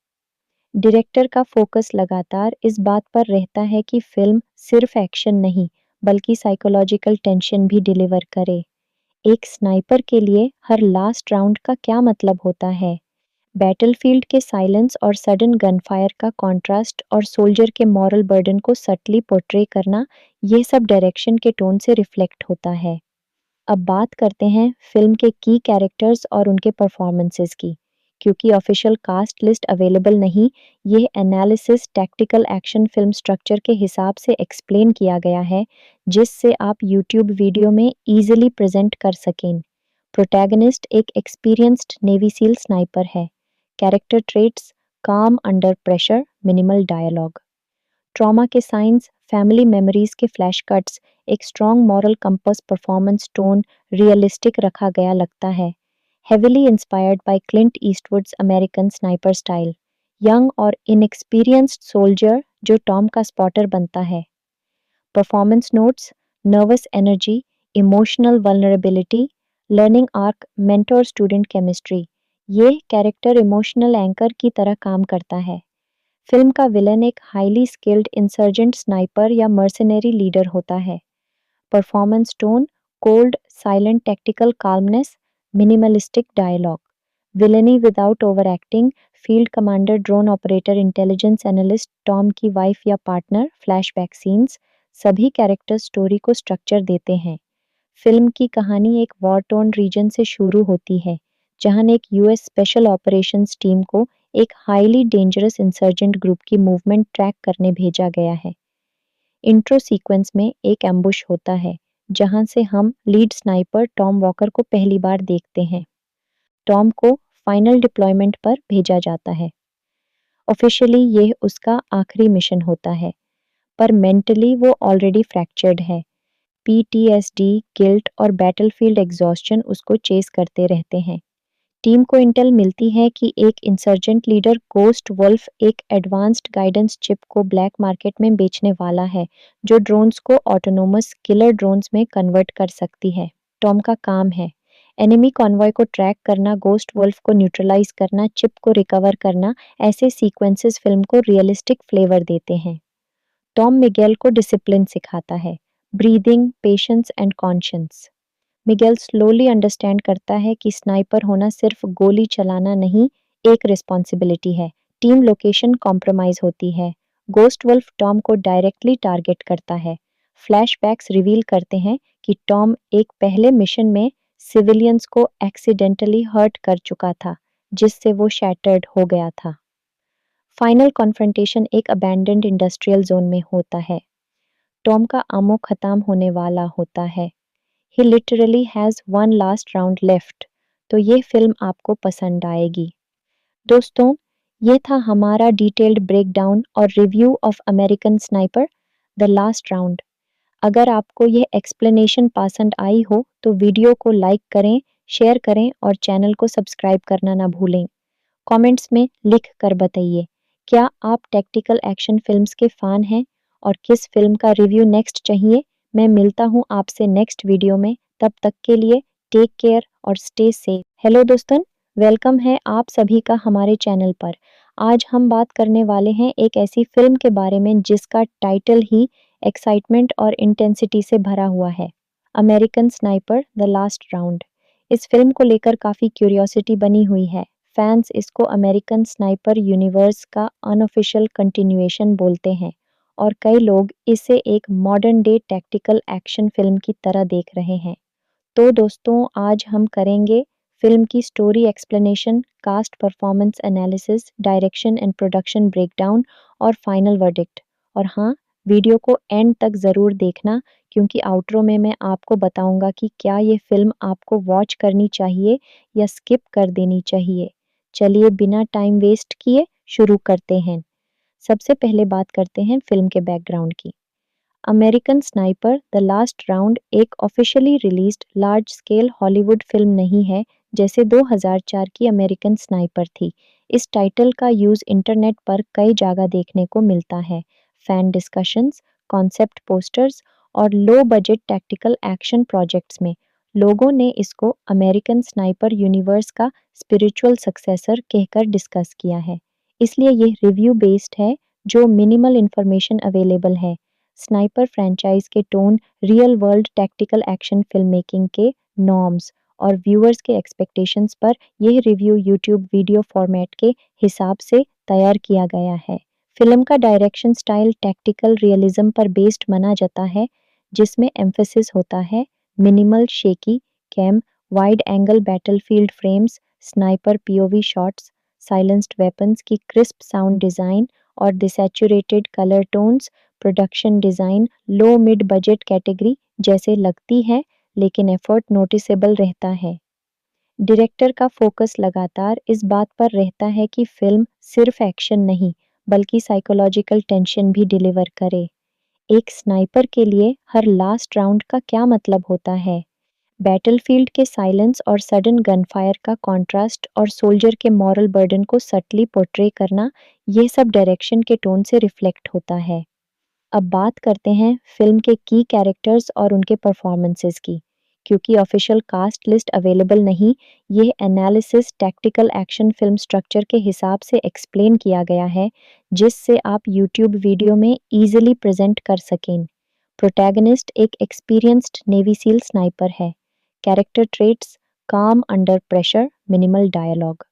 डायरेक्टर का फोकस लगातार इस बात पर रहता है कि फिल्म सिर्फ एक्शन नहीं बल्कि साइकोलॉजिकल टेंशन भी डिलीवर करे। एक स्नाइपर के लिए हर लास्ट राउंड का क्या मतलब होता है? बैटलफील्ड के साइलेंस और सडन गनफायर का कॉन्ट्रास्ट और सोल्जर के मॉरल बर्डन को सटली पोर्ट्रे करना, ये सब डायरेक्शन के टोन से रिफ्लेक्ट होता है। अब बात करते हैं फिल्म के की कैरेक्टर्स और उनके परफॉर्मेंसेस की। क्योंकि ऑफिशियल कास्ट लिस्ट अवेलेबल नहीं, यह analysis tactical action film structure के हिसाब से एक्सप्लेन किया गया है, जिससे आप यूट्यूब वीडियो में इजीली प्रेजेंट कर सकें। प्रोटैगनिस्ट एक एक्सपीरियंस्ड नेवी सील स्नाइपर है। कैरेक्टर ट्रेट्स: काम under pressure, minimal dialogue. Trauma के साइंस, फैमिली मेमोरीज के फ्लैश कट्स, एक strong moral compass, performance tone realistic रखा गया लगता है। Heavily inspired by Clint Eastwood's American sniper style. Young और इनएक्सपीरियंस्ड सोल्जर जो टॉम का स्पॉटर बनता है। Performance notes: nervous energy, emotional vulnerability, learning arc, mentor student chemistry. ये कैरेक्टर इमोशनल एंकर की तरह काम करता है। फिल्म का विलन एक हाईली स्किल्ड इंसर्जेंट स्नाइपर या मर्सनरी लीडर होता है। Performance tone: cold, silent tactical calmness, minimalistic dialogue. Villainy without over acting: field commander, drone operator, intelligence analyst, Tom की वाइफ या पार्टनर, फ्लैशबैक सीन्स। सभी character story को structure देते हैं। Film की कहानी एक वॉर टोर्न रीजन से शुरू होती है, जहां एक यूएस स्पेशल ऑपरेशंस टीम को एक हाईली डेंजरस इंसर्जेंट ग्रुप की मूवमेंट ट्रैक करने भेजा गया है। इंट्रो सीक्वेंस में एक एम्बुश होता है, जहां से हम लीड स्नाइपर टॉम वॉकर को पहली बार देखते हैं। टॉम को फाइनल डिप्लॉयमेंट पर भेजा जाता है। ऑफिशियली यह उसका आखिरी मिशन होता है, पर मेंटली वो ऑलरेडी फ्रैक्चर्ड है। पीटीएसडी, गिल्ट और बैटलफील्ड एग्जॉस्शन उसको चेस करते रहते हैं। टीम को इंटेल मिलती है कि एक इंसर्जेंट लीडर गोस्ट वुल्फ एक एडवांस्ड गाइडेंस चिप को ब्लैक मार्केट में बेचने वाला है, जो ड्रोन्स को ऑटोनोमस किलर ड्रोन्स में कन्वर्ट कर सकती है। टॉम का काम है एनिमी कॉन्वॉय को ट्रैक करना, गोस्ट वुल्फ को न्यूट्रलाइज करना, चिप को रिकवर करना। ऐसे सीक्वेंसेस फिल्म को रियलिस्टिक फ्लेवर देते हैं। टॉम मिगेल को डिसिप्लिन सिखाता है, breathing, patience and conscience. Miguel slowly understand करता है कि स्नाइपर होना सिर्फ गोली चलाना नहीं, एक रिस्पॉन्सिबिलिटी है। टीम लोकेशन कॉम्प्रोमाइज होती है। गोस्ट वुल्फ टॉम को डायरेक्टली टारगेट करता है। फ्लैशबैक्स रिवील करते हैं कि टॉम एक पहले मिशन में सिविलियंस को एक्सीडेंटली हर्ट कर चुका था, जिससे वो शैटर्ड हो गया था। फाइनल कॉन्फ्रंटेशन एक अबैंडन्ड इंडस्ट्रियल जोन में होता है। टॉम का आमो खत्म होने वाला होता है। He literally has one last round left। तो ये फिल्म आपको पसंद आएगी। दोस्तों, ये था हमारा डिटेल्ड ब्रेकडाउन और review of American sniper the last round. अगर आपको यह एक्सप्लेनेशन पसंद आई हो तो वीडियो को लाइक करें, शेयर करें और चैनल को सब्सक्राइब करना ना भूलें। कमेंट्स में लिख कर बताइए, क्या आप टैक्टिकल एक्शन फिल्म्स के फ़ैन हैं और किस फिल्म का रिव्यू नेक्स्ट चाहिए? मैं मिलता हूँ आपसे नेक्स्ट वीडियो में, तब तक के लिए टेक केयर और स्टे सेफ। हेलो दोस्तों, वेलकम है आप सभी का हमारे चैनल पर। आज हम बात करने वाले हैं एक ऐसी फिल्म के बारे में जिसका टाइटल ही एक्साइटमेंट और इंटेंसिटी से भरा हुआ है, American sniper the last round. इस फिल्म को लेकर काफ़ी क्यूरियोसिटी बनी हुई है। फैंस इसको अमेरिकन स्नाइपर यूनिवर्स का अनऑफिशियल कंटिन्यूएशन बोलते हैं और कई लोग इसे एक modern day tactical action film की तरह देख रहे हैं। तो दोस्तों, आज हम करेंगे फिल्म की story explanation, cast performance analysis, direction and production breakdown और फाइनल वर्डिक्ट। और हाँ, वीडियो को एंड तक ज़रूर देखना क्योंकि आउटरो में मैं आपको बताऊंगा कि क्या ये फिल्म आपको वॉच करनी चाहिए या स्किप कर देनी चाहिए। चलिए बिना टाइम वेस्ट किए शुरू करते हैं। सबसे पहले बात करते हैं फिल्म के बैकग्राउंड की। American sniper the last round एक officially released large scale Hollywood film नहीं है जैसे 2004 की अमेरिकन स्नाइपर थी। इस टाइटल का यूज़ इंटरनेट पर कई जगह देखने को मिलता है। फैन डिस्कशंस, कॉन्सेप्ट पोस्टर्स और low budget tactical action projects में लोगों ने इसको अमेरिकन स्नाइपर यूनिवर्स का स्पिरिचुअल सक्सेसर कहकर डिस्कस किया है। इसलिए ये रिव्यू बेस्ड है जो मिनिमल इंफॉर्मेशन अवेलेबल है। स्नाइपर फ्रेंचाइज के tone, real world tactical action film making के नॉर्म्स और व्यूअर्स के एक्सपेक्टेशंस पर यह रिव्यू यूट्यूब वीडियो फॉर्मेट के हिसाब से तैयार किया गया है। फिल्म का डायरेक्शन स्टाइल टैक्टिकल रियलिज्म पर बेस्ड माना जाता है, जिसमें एम्फेसिस होता है minimal shaky cam, wide angle battlefield frames, sniper POV shots, silenced weapons की क्रिस्प साउंड डिज़ाइन और desaturated colour tones. Production design low mid budget category जैसे लगती है, लेकिन एफर्ट नोटिसेबल रहता है। डायरेक्टर का फोकस लगातार इस बात पर रहता है कि फिल्म सिर्फ एक्शन नहीं बल्कि साइकोलॉजिकल टेंशन भी डिलीवर करे। एक स्नाइपर के लिए हर लास्ट राउंड का क्या मतलब होता है? बैटलफील्ड के साइलेंस और सडन गनफायर का कॉन्ट्रास्ट और सोल्जर के मॉरल बर्डन को सटली पोर्ट्रे करना, ये सब डायरेक्शन के टोन से रिफ्लेक्ट होता है। अब बात करते हैं फिल्म के की कैरेक्टर्स और उनके परफॉर्मेंसेस की। क्योंकि ऑफिशियल कास्ट लिस्ट अवेलेबल नहीं, ये analysis tactical action film structure के हिसाब से एक्सप्लेन किया गया है, जिससे आप यूट्यूब वीडियो में इजीली प्रेजेंट कर सकें। प्रोटैगनिस्ट एक एक्सपीरियंस्ड नेवी सील स्नाइपर है। कैरेक्टर ट्रेट्स: काम under pressure, minimal dialogue.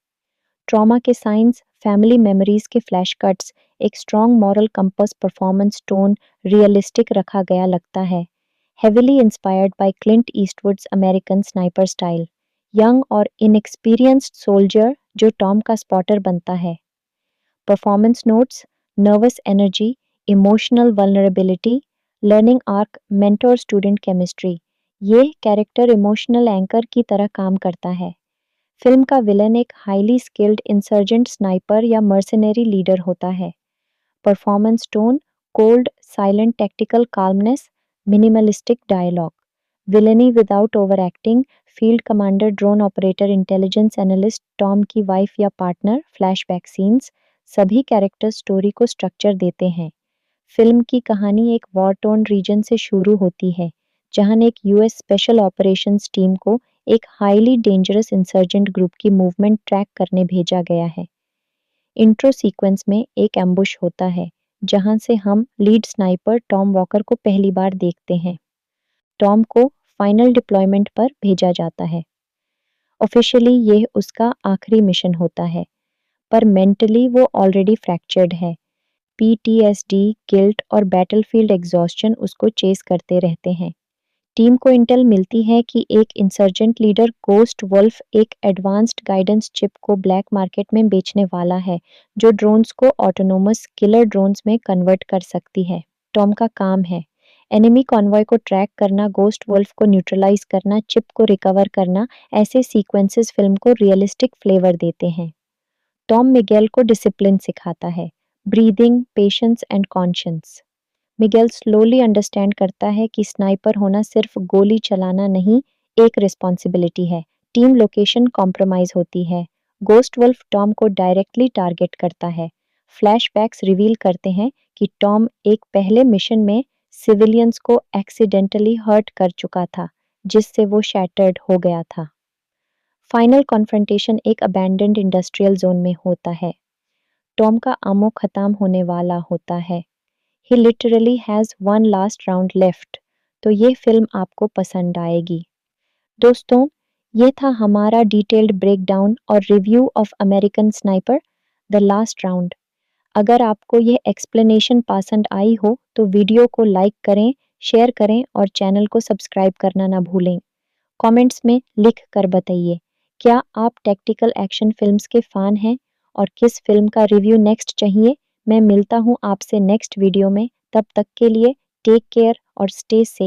Trauma के साइंस, फैमिली मेमोरीज के फ्लैश कट्स, एक strong moral compass, performance tone realistic रखा गया लगता है। Heavily inspired by Clint Eastwood's American sniper style. Young और इनएक्सपीरियंस्ड सोल्जर जो टॉम का स्पॉटर बनता है। Performance notes: nervous energy, emotional vulnerability, learning arc, mentor student chemistry. ये कैरेक्टर इमोशनल एंकर की तरह काम करता है। फिल्म का विलन एक हाईली स्किल्ड इंसर्जेंट स्नाइपर या मर्सनरी लीडर होता है। Performance tone: cold, silent tactical calmness, minimalistic dialogue. Villainy without over acting: field commander, drone operator, intelligence analyst, Tom की वाइफ या पार्टनर, फ्लैशबैक सीन्स। सभी character story को structure देते हैं। Film की कहानी एक वॉर टोर्न रीजन से शुरू होती है, जहां एक यूएस स्पेशल ऑपरेशंस टीम को एक हाईली डेंजरस इंसर्जेंट ग्रुप की मूवमेंट ट्रैक करने भेजा गया है। इंट्रो सीक्वेंस में एक एम्बुश होता है, जहां से हम लीड स्नाइपर टॉम वॉकर को पहली बार देखते हैं। टॉम को फाइनल डिप्लॉयमेंट पर भेजा जाता है। ऑफिशियली यह उसका आखिरी मिशन होता है, पर मेंटली वो ऑलरेडी फ्रैक्चर्ड है। पीटीएसडी, गिल्ट और बैटलफील्ड एग्जॉस्शन उसको चेस करते रहते हैं। टीम को इंटेल मिलती है कि एक इंसर्जेंट लीडर गोस्ट वुल्फ एक एडवांस्ड गाइडेंस चिप को ब्लैक मार्केट में बेचने वाला है, जो ड्रोन्स को ऑटोनोमस किलर ड्रोन्स में कन्वर्ट कर सकती है। टॉम का काम है एनिमी कॉन्वॉय को ट्रैक करना, गोस्ट वुल्फ को न्यूट्रलाइज करना, चिप को रिकवर करना। ऐसे सीक्वेंसेस फिल्म को रियलिस्टिक फ्लेवर देते हैं। टॉम मिगेल को डिसिप्लिन सिखाता है, breathing, patience and conscience. Miguel slowly understand करता है कि स्नाइपर होना सिर्फ गोली चलाना नहीं, एक रिस्पॉन्सिबिलिटी है। टीम लोकेशन कॉम्प्रोमाइज होती है। गोस्ट वुल्फ टॉम को डायरेक्टली टारगेट करता है। फ्लैशबैक्स रिवील करते हैं कि टॉम एक पहले मिशन में सिविलियंस को एक्सीडेंटली हर्ट कर चुका था, जिससे वो शैटर्ड हो गया था। फाइनल कॉन्फ्रंटेशन एक अबैंडन्ड इंडस्ट्रियल जोन में होता है। टॉम का आमो खत्म होने वाला होता है। He literally has one last round left. तो ये फिल्म आपको पसंद आएगी। दोस्तों, ये था हमारा डिटेल्ड ब्रेकडाउन और review of American sniper the last round. अगर आपको ये एक्सप्लेनेशन पसंद आई हो तो वीडियो को लाइक करें, शेयर करें और चैनल को सब्सक्राइब करना ना भूलें। कमेंट्स में लिख कर बताइए, क्या आप टैक्टिकल एक्शन फिल्म्स के फ़ैन हैं और किस फिल्म का रिव्यू नेक्स्ट चाहिए? मैं मिलता हूँ आपसे नेक्स्ट वीडियो में, तब तक के लिए टेक केयर और स्टे सेफ।